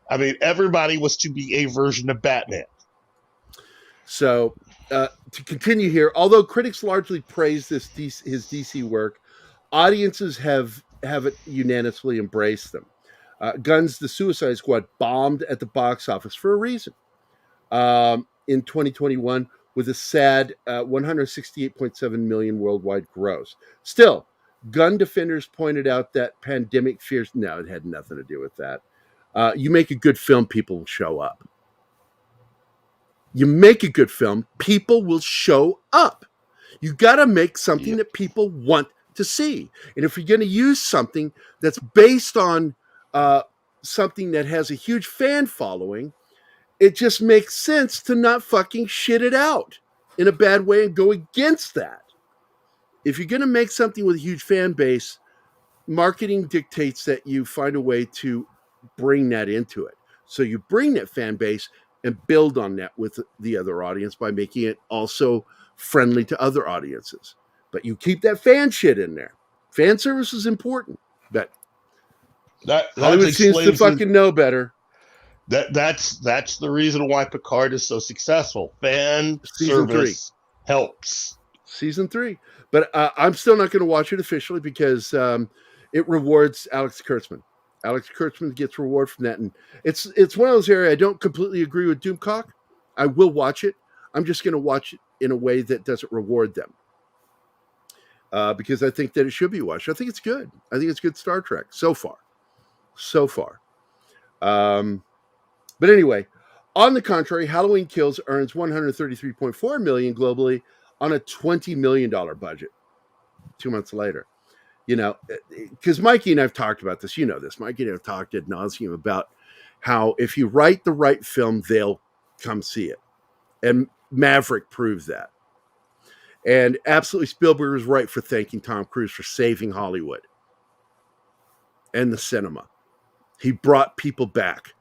I mean, everybody was to be a version of Batman. So, to continue here, although critics largely praise his DC work, audiences have it unanimously embraced them. Gunn's The Suicide Squad bombed at the box office for a reason. In 2021, with a sad 168.7 million worldwide gross. Still, Gunn defenders pointed out that pandemic fears. No, it had nothing to do with that. You make a good film, people will show up. You make a good film, people will show up. You got to make something that people want to see. And if you're going to use something that's based on something that has a huge fan following, it just makes sense to not fucking shit it out in a bad way and go against that. If you're going to make something with a huge fan base, marketing dictates that you find a way to bring that into it. So you bring that fan base and build on that with the other audience by making it also friendly to other audiences. But you keep that fan shit in there. Fan service is important. But Hollywood seems to fucking know better. That's the reason why Picard is so successful. Fan service helps. Season 3. But I'm still not going to watch it officially because it rewards Alex Kurtzman. Alex Kurtzman gets reward from that. And it's one of those areas I don't completely agree with Doomcock. I will watch it. I'm just going to watch it in a way that doesn't reward them. Because I think that it should be watched. I think it's good. I think it's good Star Trek so far. But anyway, on the contrary, Halloween Kills earns $133.4 million globally on a $20 million budget. 2 months later. You know, because Mikey and I have talked about this. You know this. Mikey and I have talked ad nauseum about how if you write the right film, they'll come see it. And Maverick proves that. And absolutely, Spielberg was right for thanking Tom Cruise for saving Hollywood and the cinema. He brought people back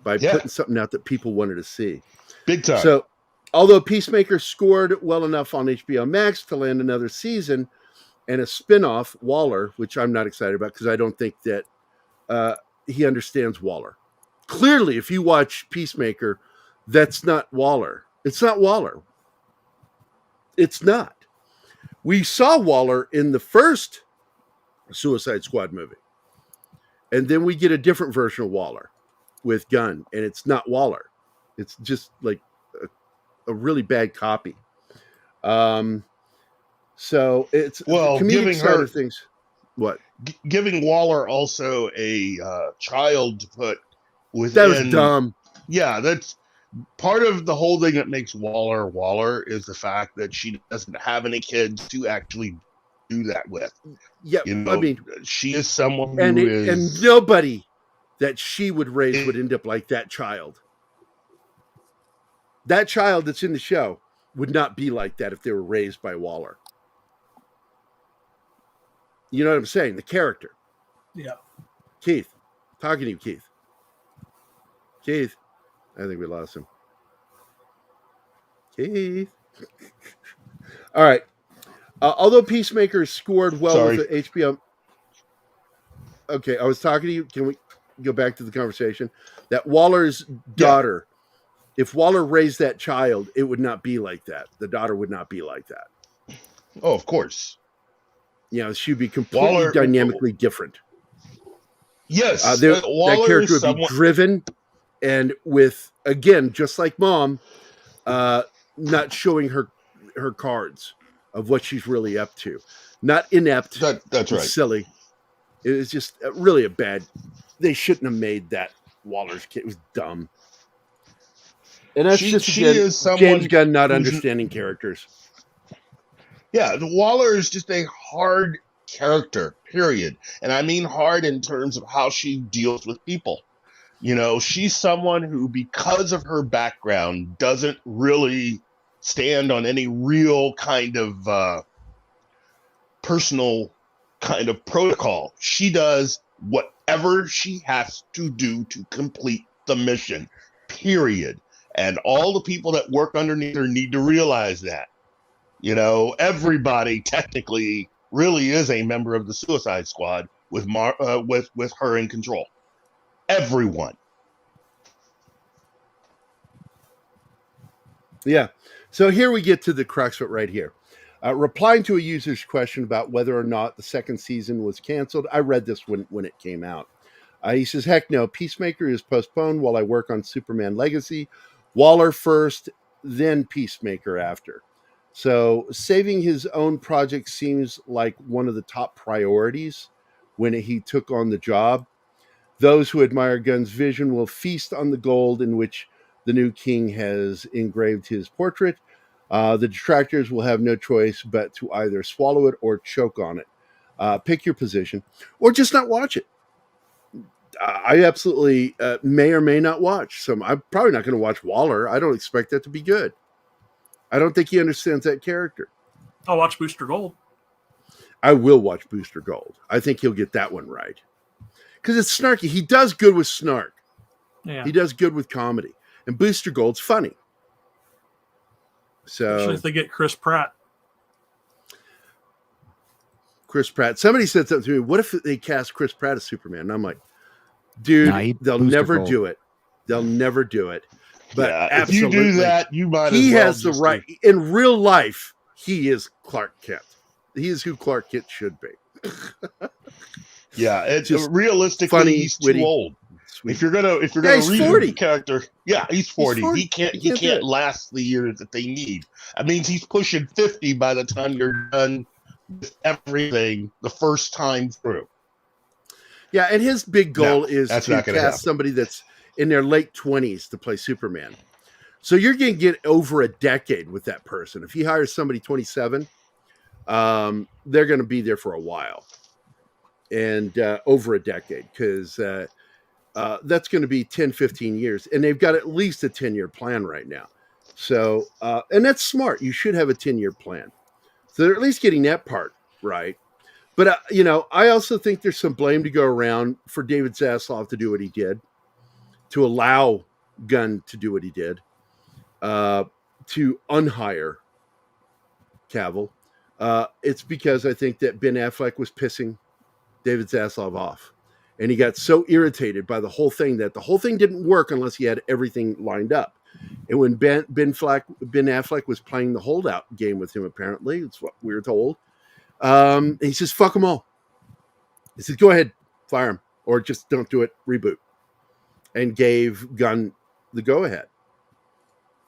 by putting something out that people wanted to see. Big time. So, although Peacemaker scored well enough on HBO Max to land another season and a spin-off, Waller, which I'm not excited about because I don't think that he understands Waller. Clearly, if you watch Peacemaker, that's not Waller. It's not Waller. It's not. We saw Waller in the first Suicide Squad movie. And then we get a different version of Waller with Gunn, and it's not Waller. It's just like a really bad copy. So it's giving her things. What? Giving Waller also a child to put within. That was dumb. Yeah, that's part of the whole thing that makes Waller is the fact that she doesn't have any kids to actually do that with. Yeah, you know, I mean, she is someone and nobody that she would raise would end up like that child. That child that's in the show would not be like that if they were raised by Waller. You know what I'm saying? The character. Yeah. Keith, talking to you, Keith. Keith, I think we lost him. Keith. All right. Although Peacemaker scored well with the HBO. Okay, I was talking to you. Can we go back to the conversation? That Waller's daughter, if Waller raised that child, it would not be like that. The daughter would not be like that. Oh, of course. You know, she'd be completely dynamically different. Yes. That character would be driven and with, again, just like Mom, not showing her cards of what she's really up to. Not inept. That's right. Silly. It was just really a bad. They shouldn't have made that Waller's kid. It was dumb. And that's James Gunn not understanding characters. Yeah, Waller is just a hard character, period. And I mean hard in terms of how she deals with people. You know, she's someone who, because of her background, doesn't really stand on any real kind of personal kind of protocol. She does whatever she has to do to complete the mission, period. And all the people that work underneath her need to realize that. You know, everybody technically really is a member of the Suicide Squad with her in control. Everyone. Yeah. So here we get to the crux of it right here. Replying to a user's question about whether or not the second season was canceled. I read this when it came out. He says, heck no, Peacemaker is postponed while I work on Superman Legacy. Waller first, then Peacemaker after. So saving his own project seems like one of the top priorities when he took on the job. Those who admire Gunn's vision will feast on the gold in which the new king has engraved his portrait. The detractors will have no choice but to either swallow it or choke on it. Pick your position, or just not watch it. I absolutely may or may not watch. So I'm probably not going to watch Waller. I don't expect that to be good. I don't think he understands that character. I'll watch Booster Gold. I will watch Booster Gold. I think he'll get that one right. Because it's snarky. He does good with snark. Yeah. He does good with comedy. And Booster Gold's funny. So, especially if they get Chris Pratt. Chris Pratt. Somebody said something to me. What if they cast Chris Pratt as Superman? And I'm like, dude, they'll never do it. They'll never do it. But if you do that, you might as well. He has the right. In real life, he is Clark Kent. He is who Clark Kent should be. Yeah, it's realistically funny, he's too old. Sweet. If you're gonna read 40. the character, he's 40. He can't last the years that they need. That means he's pushing 50 by the time you're done with everything the first time through. Yeah, and his big goal is to cast somebody that's in their late 20s to play Superman. So you're going to get over a decade with that person. If he hires somebody 27, they're going to be there for a while. And over a decade, because that's going to be 10, 15 years. And they've got at least a 10-year plan right now. So, and that's smart. You should have a 10-year plan. So they're at least getting that part right. But, I also think there's some blame to go around for David Zaslav to do what he did, to allow Gunn to do what he did, to unhire Cavill. It's because I think that Ben Affleck was pissing David Zaslav off. And he got so irritated by the whole thing that the whole thing didn't work unless he had everything lined up. And when Ben Affleck was playing the holdout game with him, apparently, it's what we were told, he says, fuck them all. He says, go ahead, fire him, or just don't do it, reboot. And gave Gunn the go-ahead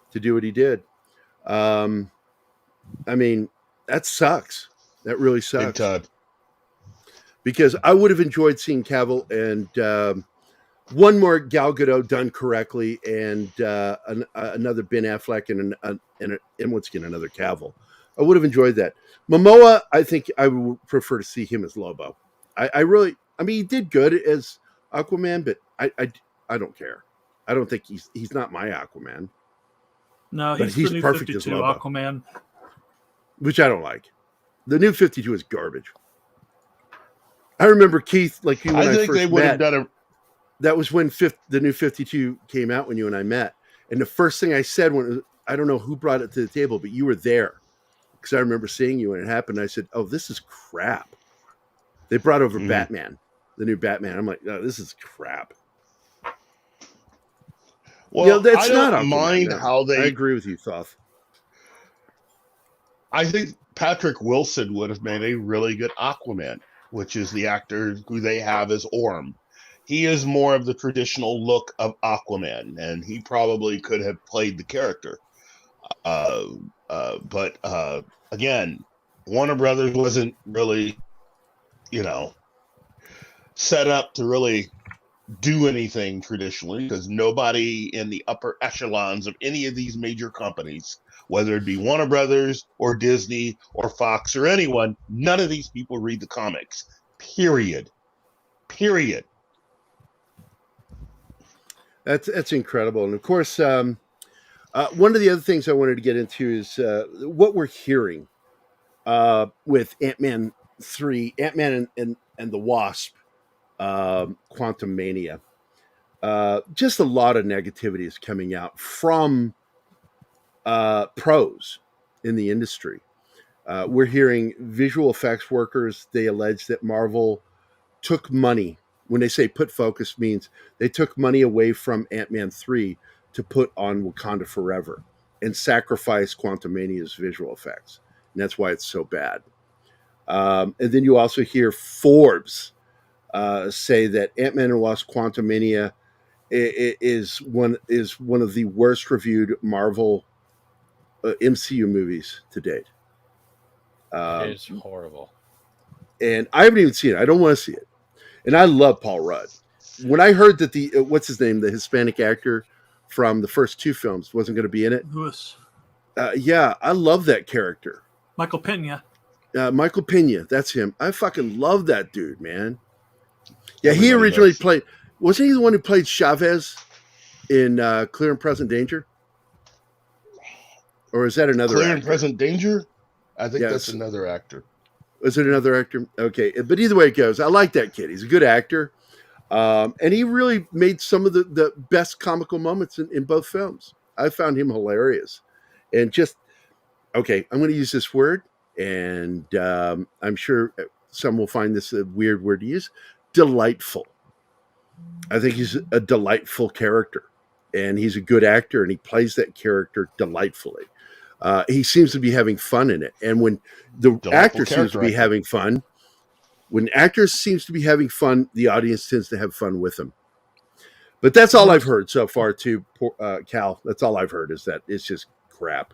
to do what he did. I mean, that sucks. That really sucks. Because I would have enjoyed seeing Cavill and one more Gal Gadot done correctly, and another Ben Affleck and once again another Cavill. I would have enjoyed that. Momoa, I think I would prefer to see him as Lobo. I mean, he did good as Aquaman, but I don't care. I don't think he's not my Aquaman. No, but he's the new perfect 52 as Lobo, Aquaman. which I don't like. The new 52 is garbage. I remember Keith, like you when I think first they would have met. done a. That was when the new 52 came out when you and I met, and the first thing I said when I don't know who brought it to the table, but you were there because I remember seeing you when it happened. I said, "Oh, this is crap." They brought over Batman, the new Batman. I'm like, "Oh, this is crap." Well, that's I don't not Aquaman, mind no. how they. I agree with you, Thoth. I think Patrick Wilson would have made a really good Aquaman, which is the actor who they have as Orm. He is more of the traditional look of Aquaman, and he probably could have played the character. But again, Warner Brothers wasn't really, set up to really do anything traditionally because nobody in the upper echelons of any of these major companies, whether it be Warner Brothers or Disney or Fox or anyone, none of these people read the comics. Period. That's incredible. And of course, one of the other things I wanted to get into is what we're hearing with Ant-Man 3, Ant-Man and the Wasp, Quantum Mania. Just a lot of negativity is coming out from pros in the industry. We're hearing visual effects workers, they allege that Marvel took money. When they say put focus means they took money away from Ant-Man 3 to put on Wakanda Forever and sacrifice Quantumania's visual effects. And that's why it's so bad. And then you also hear Forbes say that Ant-Man and Wasp Quantumania is one of the worst reviewed Marvel MCU movies to date. It's horrible. And I haven't even seen it. I don't want to see it. And I love Paul Rudd. When I heard that the what's his name, the Hispanic actor from the first two films wasn't going to be in it, Lewis. Yeah, I love that character. Michael Pena. Michael Pena, that's him. I fucking love that dude, man. Yeah, he originally played. Wasn't he the one who played Chavez in Clear and Present Danger? Or is that another Clear actor? and Present Danger? I think that's another actor. Is it another actor? Okay, but either way it goes, I like that kid. He's a good actor. And he really made some of the best comical moments in both films. I found him hilarious. And just, okay, I'm going to use this word, and I'm sure some will find this a weird word to use. Delightful. I think he's a delightful character, and he's a good actor, and he plays that character delightfully. He seems to be having fun in it. And when the actor seems to be having fun, when actors seems to be having fun, the audience tends to have fun with them. But that's all I've heard so far, too, Cal. That's all I've heard is that it's just crap.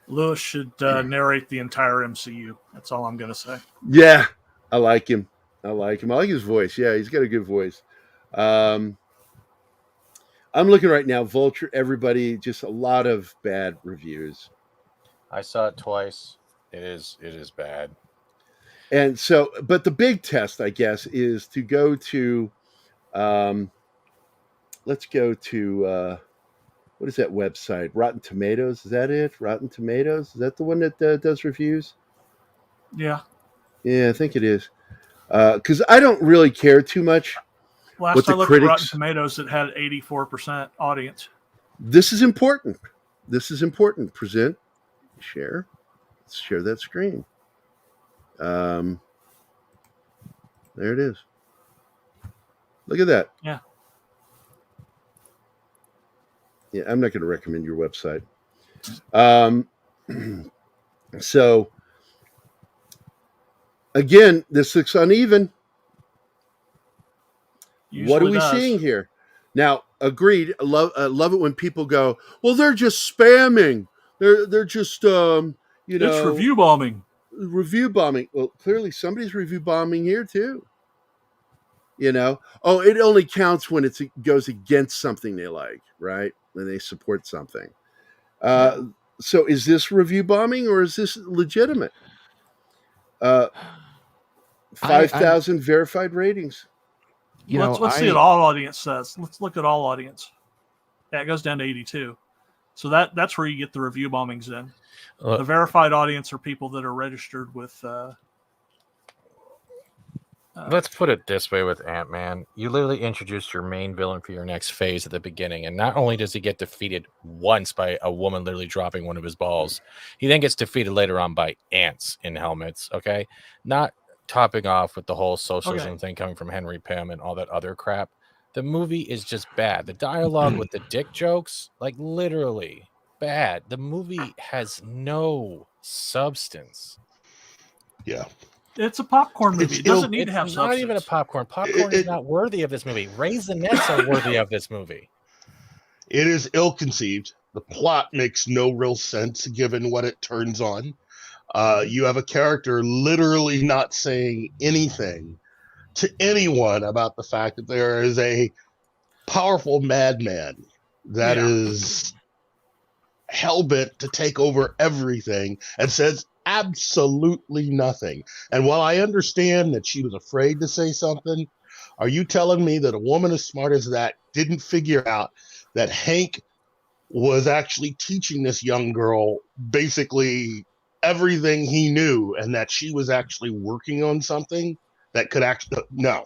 Lewis should narrate the entire MCU. That's all I'm going to say. Yeah, I like him. I like his voice. Yeah, he's got a good voice. I'm looking right now. Vulture, everybody, just a lot of bad reviews. I saw it twice. It is bad. And so, but the big test, I guess, is to go to, let's go to, what is that website? Rotten Tomatoes. Is that it? Rotten Tomatoes. Is that the one that does reviews? Yeah. Yeah, I think it is. Because I don't really care too much. Last I looked at Rotten Tomatoes, it had 84% audience. This is important. Present, share. Let's share that screen. There it is. Look at that. Yeah. Yeah, I'm not going to recommend your website. So, again, this looks uneven. Usually what are we seeing here? Now, agreed. I love it when people go, well, they're just spamming. They're just, it's review bombing. Review bombing. Well, clearly somebody's review bombing here too. It only counts when it goes against something they like, right? When they support something. So is this review bombing or is this legitimate? 5,000 verified ratings. Let's see what all audience says. Let's look at all audience. Yeah, it goes down to 82. So that's where you get the review bombings in. The verified audience are people that are registered with. Let's put it this way with Ant-Man. You literally introduced your main villain for your next phase at the beginning, and not only does he get defeated once by a woman literally dropping one of his balls, he then gets defeated later on by ants in helmets, okay? Not topping off with the whole socialism thing coming from Henry Pym and all that other crap. The movie is just bad. The dialogue with the dick jokes, like literally bad. The movie has no substance. Yeah. It's a popcorn movie. It doesn't need to have substance. substance. Not even a popcorn. Popcorn is not worthy of this movie. Raisinets are worthy of this movie. It is ill-conceived. The plot makes no real sense given what it turns on. You have a character literally not saying anything to anyone about the fact that there is a powerful madman that is hell-bent to take over everything and says absolutely nothing. And while I understand that she was afraid to say something, are you telling me that a woman as smart as that didn't figure out that Hank was actually teaching this young girl basically everything he knew, and that she was actually working on something that could actually... No,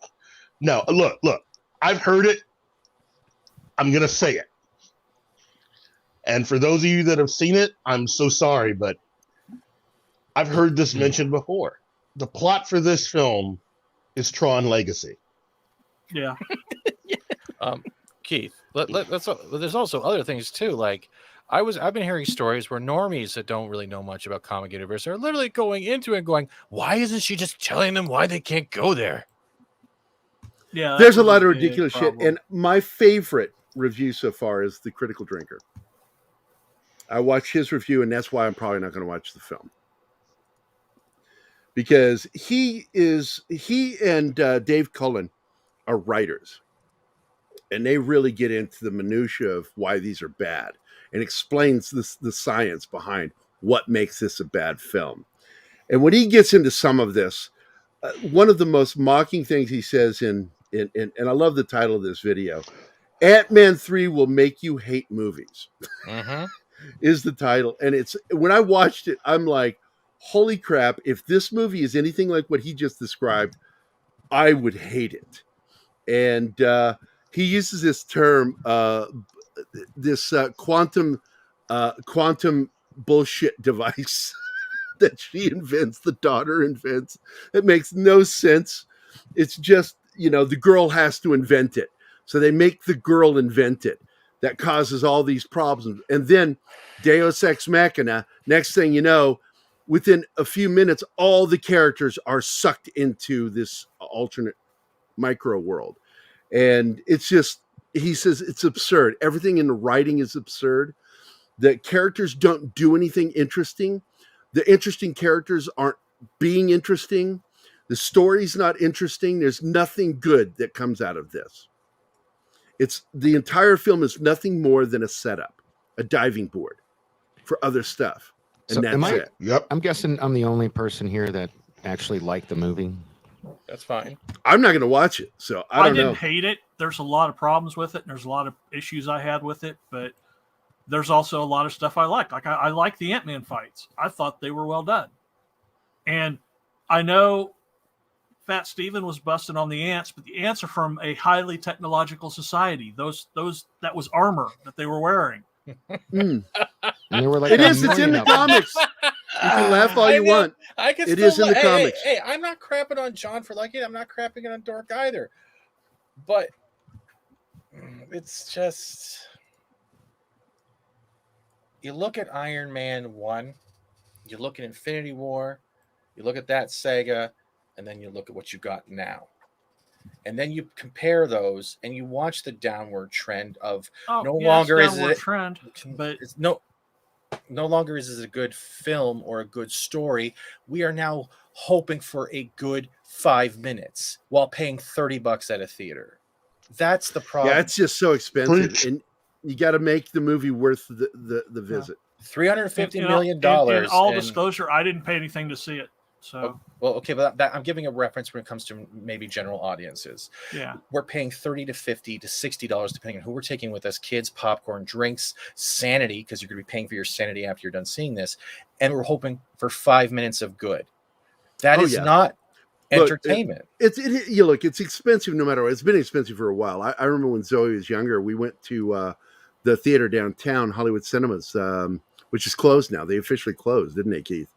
look, I've heard it. I'm going to say it. And for those of you that have seen it, I'm so sorry, but I've heard this mentioned before. The plot for this film is Tron Legacy. Yeah. Keith, there's also other things too. Like I've been hearing stories where normies that don't really know much about comic universe are literally going into it and going, why isn't she just telling them why they can't go there? Yeah. There's a lot of ridiculous shit. And my favorite review so far is The Critical Drinker. I watched his review, and that's why I'm probably not going to watch the film. Because he and Dave Cullen are writers, and they really get into the minutia of why these are bad and explains the science behind what makes this a bad film. And when he gets into some of this, one of the most mocking things he says and I love the title of this video, Ant-Man 3 will make you hate movies. Is the title. And it's when I watched it, I'm like, holy crap, if this movie is anything like what he just described, I would hate it. And he uses this term, this quantum bullshit device that she invents, the daughter invents. It makes no sense. It's just, the girl has to invent it. So they make the girl invent it. That causes all these problems. And then Deus Ex Machina, next thing you know, within a few minutes, all the characters are sucked into this alternate micro world. And it's just, he says it's absurd. Everything in the writing is absurd. The characters don't do anything interesting. The interesting characters aren't being interesting. The story's not interesting. There's nothing good that comes out of this. The entire film is nothing more than a setup, a diving board for other stuff. And that's it. Yep. I'm guessing I'm the only person here that actually liked the movie. That's fine. I'm not going to watch it, so I didn't hate it. There's a lot of problems with it, and there's a lot of issues I had with it, but there's also a lot of stuff I liked. Like I like the Ant-Man fights. I thought they were well done. And I know Fat Steven was busting on the ants, but the ants are from a highly technological society. That was armor that they were wearing. And they were like, it's in the comics. You can laugh all you want. It is in the comics. Hey, I'm not crapping on John for liking it. I'm not crapping it on Dork either. But it's just, you look at Iron Man 1, you look at Infinity War, you look at that saga, and then you look at what you got now. And then you compare those and you watch the downward trend of no longer is it trend, but it's no longer is it a good film or a good story. We are now hoping for a good 5 minutes while paying $30 at a theater. That's the problem. Yeah, it's just so expensive. And you got to make the movie worth the visit. $350 million. In all disclosure, I didn't pay anything to see it. So well, okay, but that I'm giving a reference when it comes to maybe general audiences. yeah, We're paying $30 to $50 to $60 depending on who we're taking with us: kids, popcorn, drinks, sanity, because you're going to be paying for your sanity after you're done seeing this, and we're hoping for 5 minutes of good. That is not entertainment. Look, it's expensive no matter what. It's been expensive for a while. I remember when Zoe was younger, we went to the theater downtown, Hollywood Cinemas, which is closed now. They officially closed, didn't they, Keith?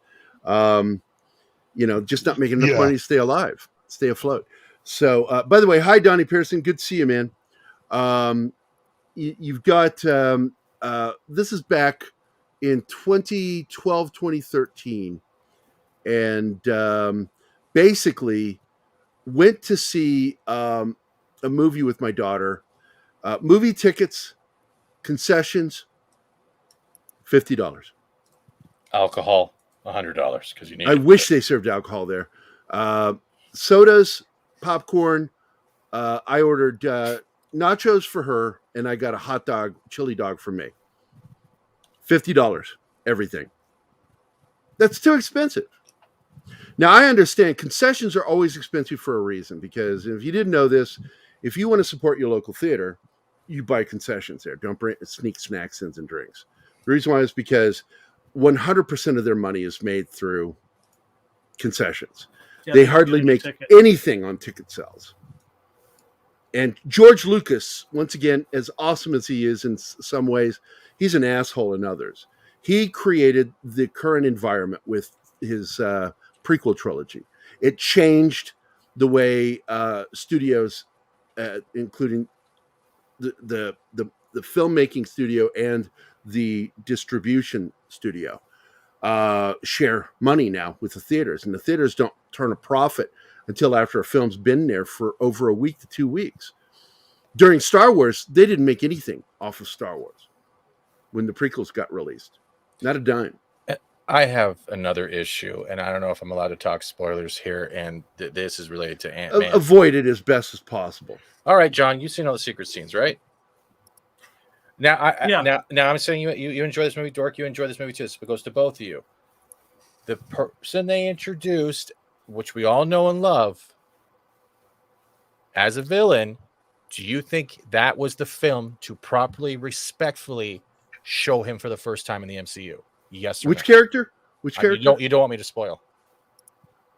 Just not making enough money to stay alive, stay afloat. So, by the way, hi, Donnie Pearson. Good to see you, man. You've got, this is back in 2012, 2013. And basically went to see a movie with my daughter. Movie tickets, concessions, $50. Alcohol, $100 because you need. I wish they served alcohol there. Sodas, popcorn. I ordered nachos for her, and I got a hot dog, chili dog for me. $50, everything. That's too expensive. Now, I understand concessions are always expensive for a reason, because if you didn't know this, if you want to support your local theater, you buy concessions there. Don't sneak snacks and drinks. The reason why is because 100% of their money is made through concessions. Yeah, they hardly make anything on ticket sales. And George Lucas, once again, as awesome as he is in some ways, he's an asshole in others. He created the current environment with his prequel trilogy. It changed the way studios, including the filmmaking studio and the distribution studio, share money now with the theaters, and the theaters don't turn a profit until after a film's been there for over a week to 2 weeks. During Star Wars, they didn't make anything off of Star Wars when the prequels got released. Not a dime. I have another issue, and I don't know if I'm allowed to talk spoilers here, and this is related to Ant-Man. Avoid it as best as possible. All right, John, you've seen all the secret scenes, right? Now, now I'm saying you enjoy this movie, Dork. You enjoy this movie too. So it goes to both of you. The person they introduced, which we all know and love, as a villain, do you think that was the film to properly, respectfully show him for the first time in the MCU? Yes or Which no? character? Which character? You don't want me to spoil.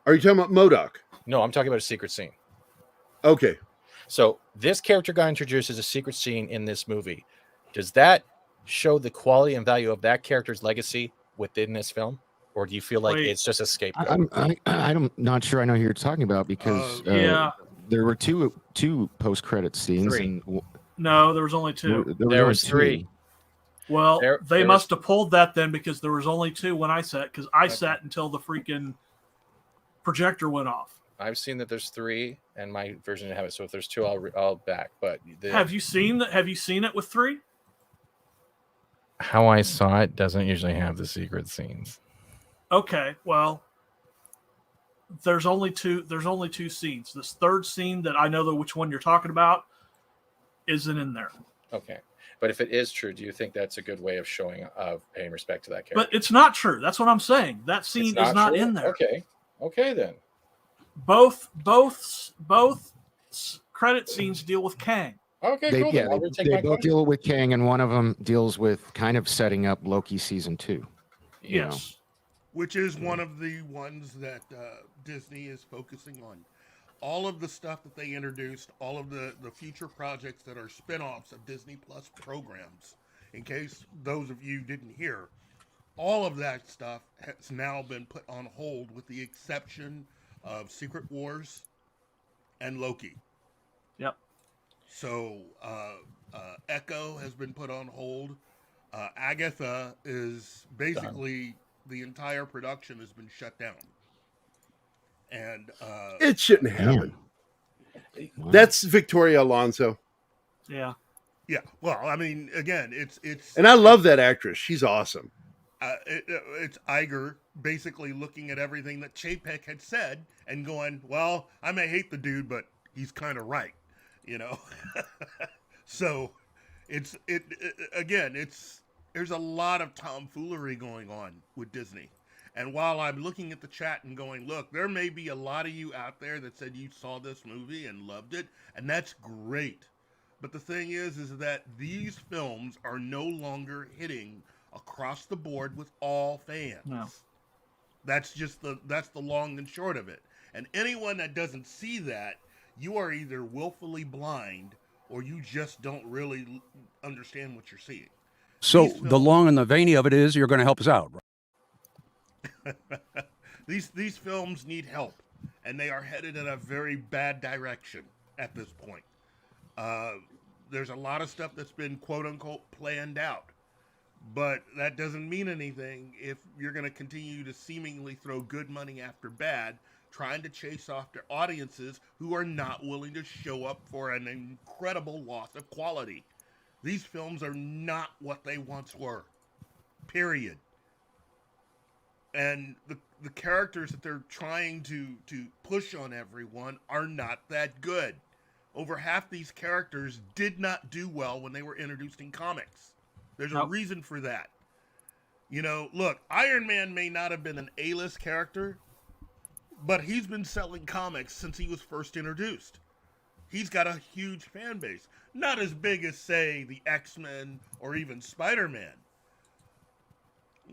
Are you talking about MODOK? No, I'm talking about a secret scene. Okay. So this character got introduced as a secret scene in this movie. Does that show the quality and value of that character's legacy within this film? Or do you feel like it's just a scapegoat? I'm not sure I know who you're talking about, because there were two post-credit scenes. No, there was only two. There was three. Well, they must have pulled that then, because there was only two when I sat, because I sat until the freaking projector went off. I've seen that there's three, and my version didn't have it. So if there's two, I'll back. But have you seen that? Have you seen it with three? How I saw it doesn't usually have the secret scenes. Okay, well, there's only two scenes. This third scene that I know which one you're talking about isn't in there. Okay. But if it is true, do you think that's a good way of paying respect to that character? But it's not true. That's what I'm saying. That scene is not in there. Okay then. Both credit scenes deal with Kang. Okay, cool. They both deal with Kang, and one of them deals with kind of setting up Loki season 2. Yes. Which is one of the ones that Disney is focusing on. All of the stuff that they introduced, all of the future projects that are spin-offs of Disney Plus programs, in case those of you didn't hear, all of that stuff has now been put on hold with the exception of Secret Wars and Loki. Yep. So Echo has been put on hold. Agatha is basically the entire production has been shut down. And it shouldn't happen. Wow. That's Victoria Alonso. Yeah. Yeah. Well, I mean, again, it's and I love that actress. She's awesome. It's Iger basically looking at everything that Chapek had said and going, well, I may hate the dude, but he's kind of right, So there's a lot of tomfoolery going on with Disney. And while I'm looking at the chat and going, look, there may be a lot of you out there that said you saw this movie and loved it, and that's great. But the thing is that these films are no longer hitting across the board with all fans. No. That's the long and short of it. And anyone that doesn't see that, you are either willfully blind or you just don't really understand what you're seeing. So the long and the veiny of it is you're going to help us out, right? These films need help, and they are headed in a very bad direction at this point. There's a lot of stuff that's been quote-unquote planned out, but that doesn't mean anything if you're going to continue to seemingly throw good money after bad, trying to chase after audiences who are not willing to show up for an incredible loss of quality. These films are not what they once were, period. And the characters that they're trying to push on everyone are not that good. Over half these characters did not do well when they were introduced in comics. There's a reason for that. You know, look, Iron Man may not have been an A-list character, but he's been selling comics since he was first introduced. He's got a huge fan base. Not as big as, say, the X-Men or even Spider-Man.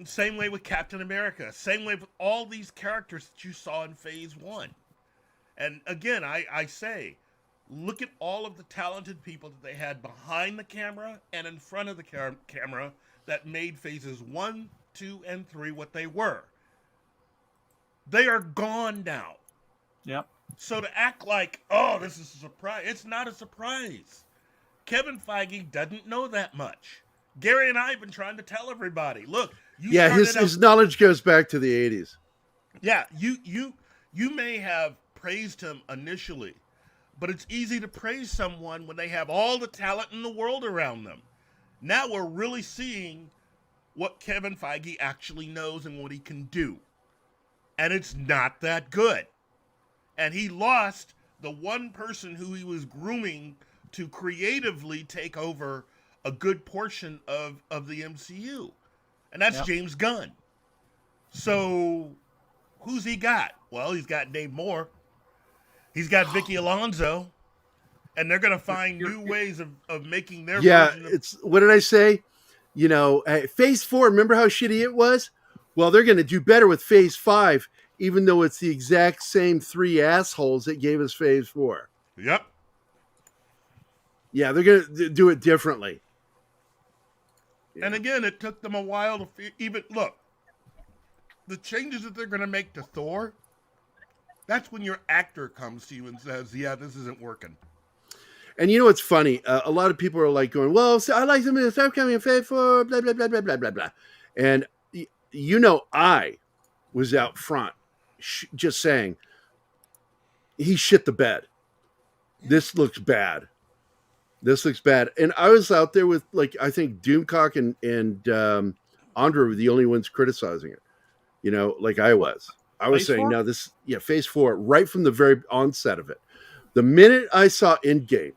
Same way with Captain America. Same way with all these characters that you saw in Phase 1. And again, I say, look at all of the talented people that they had behind the camera and in front of the camera that made Phases 1, 2, and 3 what they were. They are gone now. Yep. So to act like, oh, this is a surprise, it's not a surprise. Kevin Feige doesn't know that much. Gary and I have been trying to tell everybody, look, his knowledge goes back to the 80s. Yeah, you may have praised him initially, but it's easy to praise someone when they have all the talent in the world around them. Now we're really seeing what Kevin Feige actually knows and what he can do. And it's not that good. And he lost the one person who he was grooming to creatively take over a good portion of the MCU. And that's James Gunn. So who's he got? Well, he's got Dave Moore. He's got Vicky Alonso. And they're going to find new ways of making their version of... it's what did I say? You know, Phase 4, remember how shitty it was? Well, they're going to do better with Phase 5, even though it's the exact same three assholes that gave us Phase 4. Yep. Yeah, they're going to do it differently. Yeah. And again, it took them a while to even look. The changes that they're going to make to Thor, that's when your actor comes to you and says, yeah, this isn't working. And you know what's funny? A lot of people are like going, well, so I like them in the upcoming Phase 4, blah, blah, blah, blah, blah, blah, blah. And, you know, I was out front just saying, he shit the bed. This looks bad. This looks bad. And I was out there with, like, I think Doomcock and Andre were the only ones criticizing it. You know, like I was. I was saying, no, Phase 4, right from the very onset of it. The minute I saw Endgame,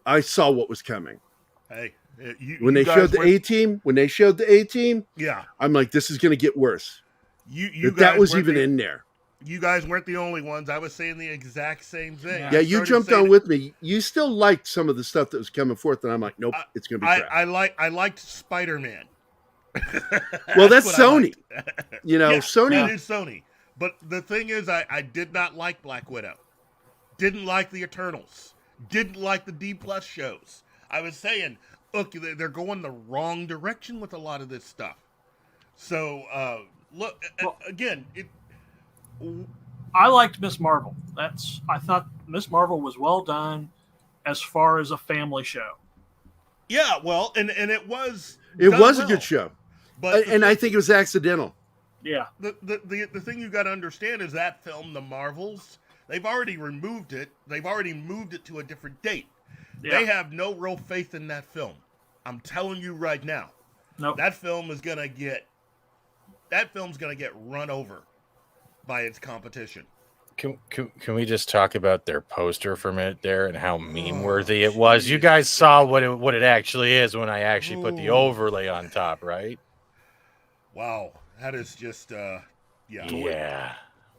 I saw what was coming. Hey, when they showed the A-Team, yeah, I'm like, this is going to get worse. That was even in there. You guys weren't the only ones. I was saying the exact same thing. Yeah, you jumped on with me. You still liked some of the stuff that was coming forth, and I'm like, nope, it's going to be crap. I liked Spider-Man. Well, that's Sony. You know, Sony. It is Sony. But the thing is, I did not like Black Widow. Didn't like the Eternals. Didn't like the D+ shows. I was saying, look, they're going the wrong direction with a lot of this stuff. So, look, again, I liked Miss Marvel. I thought Miss Marvel was well done as far as a family show. Yeah, well, and it was. It was a good show, but I think it was accidental. Yeah. The thing you got to understand is that film, The Marvels, they've already removed it. They've already moved it to a different date. Yeah. They have no real faith in that film. I'm telling you right now. Nope. That film is gonna get run over by its competition. Can we just talk about their poster for a minute there and how meme-worthy it was? You guys saw what it actually is when I actually put the overlay on top, right? Wow. That is just yeah. Yeah.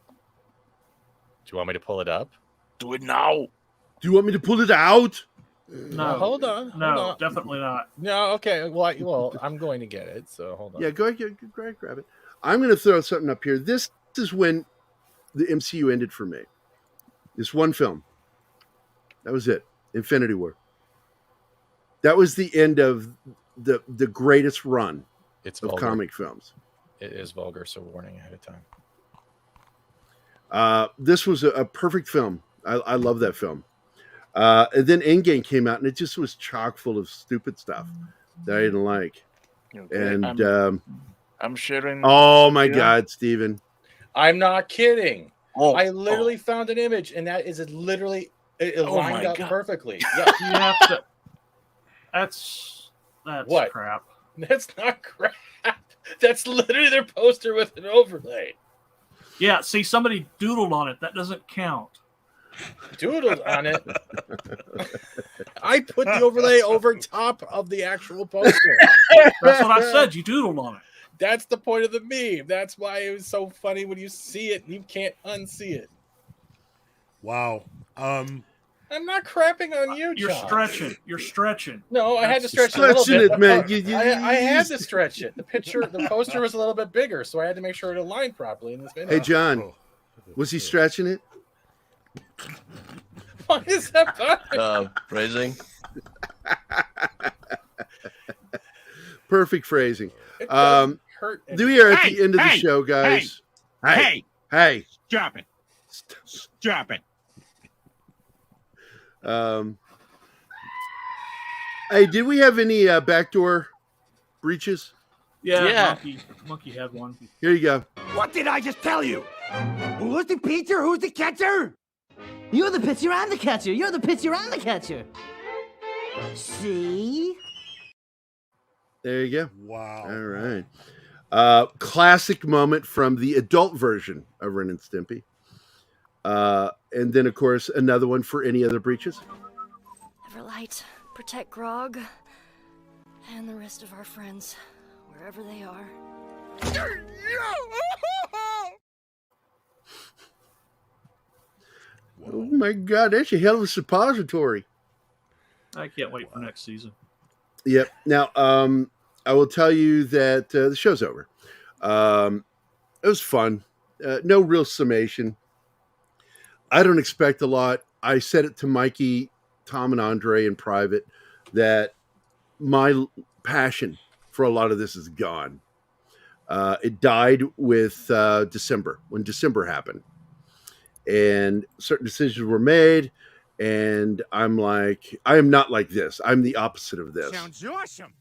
Do you want me to pull it up? Do it now. Do you want me to pull it out? No, hold on. Definitely not. No, okay. Well, I'm going to get it. So hold on. Yeah, go ahead, grab it. I'm going to throw something up here. This is when the MCU ended for me. This one film. That was it. Infinity War. That was the end of the greatest run It's of vulgar. comic films. It is vulgar, so warning ahead of time. This was a perfect film. I love that film. And then Endgame came out, and it just was chock full of stupid stuff that I didn't like. Okay, And I'm sharing. oh my God, Steven. I'm not kidding. Oh, I literally found an image, and that is literally it Oh lined my up God. perfectly. Yeah. You have to. That's What? crap. That's not crap. That's literally their poster with an overlay. Yeah, see, somebody doodled on it. That doesn't count. Doodled on it. I put the overlay over top of the actual poster. That's what I said. You doodled on it. That's the point of the meme. That's why it was so funny when you see it and you can't unsee it. Wow. I'm not crapping on you, You're John. stretching. You're stretching. No, I had to stretch Stretching a little bit. it, man. I had to stretch it. The poster was a little bit bigger, so I had to make sure it aligned properly in this video. Hey, John, was he stretching it? Why is that funny? Phrasing. Perfect phrasing. It doesn't hurt We are at Hey, the end of the hey, show, guys. Hey, Hey. drop it. Drop it. Hey, did we have any backdoor breaches? Yeah. Monkey had one. Here you go. What did I just tell you? Who's the pitcher? Who's the catcher? You're the pitcher and the catcher. You're the pitcher and the catcher. See? There you go. Wow. All right. Classic moment from the adult version of Ren and Stimpy. And then, of course, another one for any other breaches. Everlight, protect Grog and the rest of our friends, wherever they are. Oh my God, that's a hell of a suppository. I can't wait for next season. Yep. Now, I will tell you that the show's over. It was fun. No real summation. I don't expect a lot. I said it to Mikey, Tom, and Andre in private that my passion for a lot of this is gone. It died with December, when December happened. And certain decisions were made. And I'm like, I am not like this. I'm the opposite of this. Sounds awesome.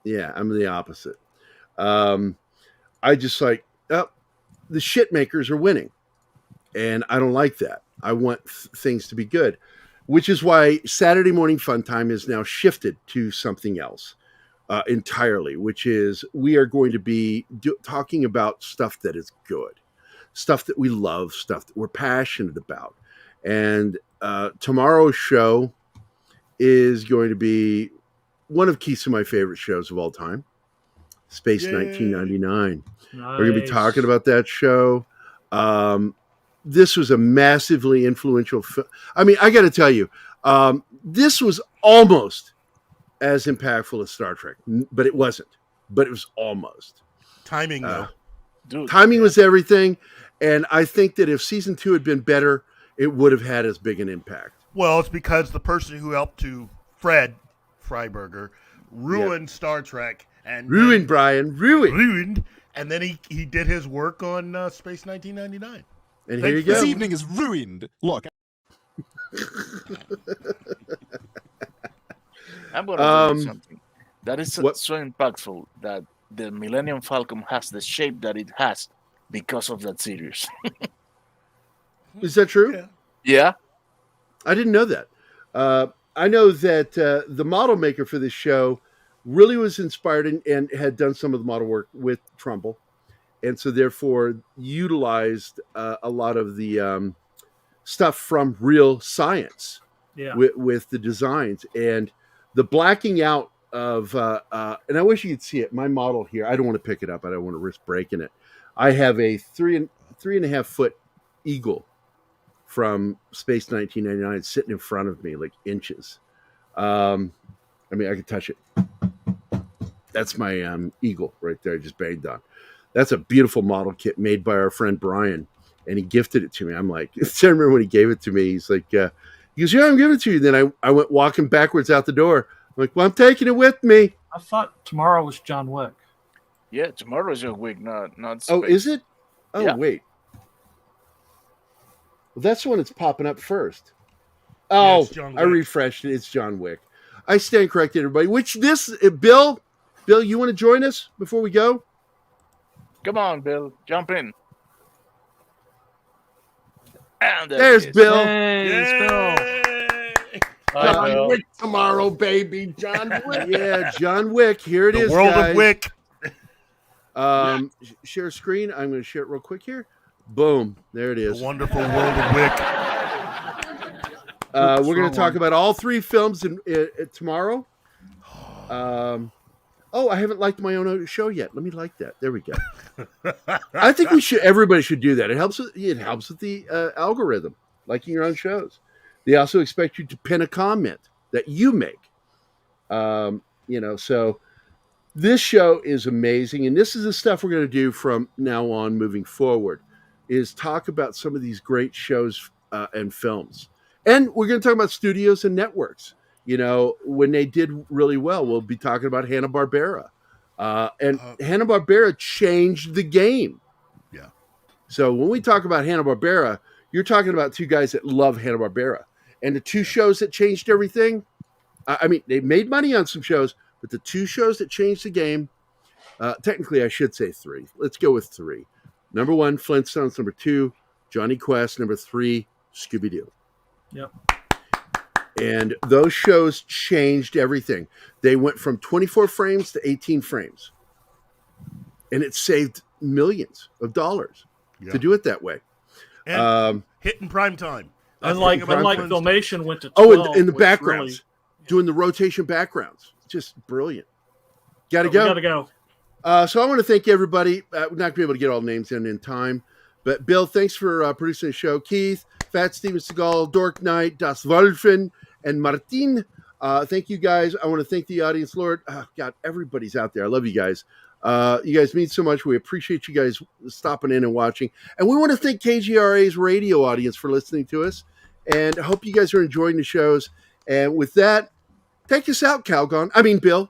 Yeah, I'm the opposite. I just like, the shit makers are winning. And I don't like that. I want things to be good, which is why Saturday Morning Fun Time is now shifted to something else entirely, which is we are going to be talking about stuff that is good, stuff that we love, stuff that we're passionate about. And tomorrow's show is going to be one of Keith's of my favorite shows of all time, Space 1999. Nice. We're going to be talking about that show. This was a massively influential film. I mean, I got to tell you, this was almost as impactful as Star Trek, but it wasn't. But it was almost. Timing, though. Dude, timing was everything. And I think that if season 2 had been better, it would have had as big an impact. Well, it's because the person who helped to Fred Freiberger ruined Star Trek and ruined ruined, and then he did his work on Space 1999. And here you go. This evening is ruined. Look. I'm going to tell you something. That is so impactful that the Millennium Falcon has the shape that it has because of that series. Is that true? Yeah. I didn't know that. I know that the model maker for this show really was inspired and had done some of the model work with Trumbull. And so therefore utilized a lot of the stuff from real science with the designs. And the blacking out and I wish you could see it. My model here, I don't want to pick it up. I don't want to risk breaking it. I have a 3.5 foot eagle from Space 1999 sitting in front of me, like inches. I mean, I could touch it. That's my eagle right there. I just banged on. That's a beautiful model kit made by our friend Brian, and he gifted it to me. I'm like, I remember when he gave it to me. He's like, he goes, yeah, I'm giving it to you. Then I went walking backwards out the door. I'm like, well, I'm taking it with me. I thought tomorrow was John Wick. Yeah, tomorrow is your week, not. Oh, is it? Oh, yeah. Wait. Well, that's the one that's popping up first. Oh, I refreshed it. It's John Wick. I stand corrected, everybody. Which this, Bill, you want to join us before we go? Come on, Bill, jump in. And there's Bill. Hey, it's Bill. John Wick tomorrow, baby. John Wick. Yeah, John Wick. Here it is, The world guys. of Wick. Share screen. I'm going to share it real quick here. Boom. There it is. The wonderful world of Wick. We're going to talk about all three films tomorrow. I haven't liked my own show yet. Let me like that. There we go. I think everybody should do that. It helps with the algorithm, liking your own shows. They also expect you to pin a comment that you make. So this show is amazing. And this is the stuff we're going to do from now on moving forward, is talk about some of these great shows and films. And we're going to talk about studios and networks. When they did really well, we'll be talking about Hanna-Barbera. And Hanna-Barbera changed the game. Yeah. So when we talk about Hanna-Barbera, you're talking about two guys that love Hanna-Barbera. And the two shows that changed everything, I mean, they made money on some shows, but the two shows that changed the game, technically I should say three. Let's go with three. Number 1, Flintstones. Number 2, Johnny Quest. Number 3, Scooby-Doo. Yep. And those shows changed everything. They went from 24 frames to 18 frames. And it saved millions of dollars to do it that way. And hitting prime time. Unlike Filmation went to 12. Oh, and the backgrounds. Doing the rotation backgrounds. Just brilliant. Gotta go. So I want to thank everybody. We're not going to be able to get all the names in time. But Bill, thanks for producing the show. Keith, Fat Steven Seagal, Dork Knight, Das Wolfen, and Martin. Thank you guys. I want to thank the audience, Lord. Oh, God, everybody's out there. I love you guys. You guys mean so much. We appreciate you guys stopping in and watching. And we want to thank KGRA's radio audience for listening to us. And I hope you guys are enjoying the shows. And with that, take us out, Bill.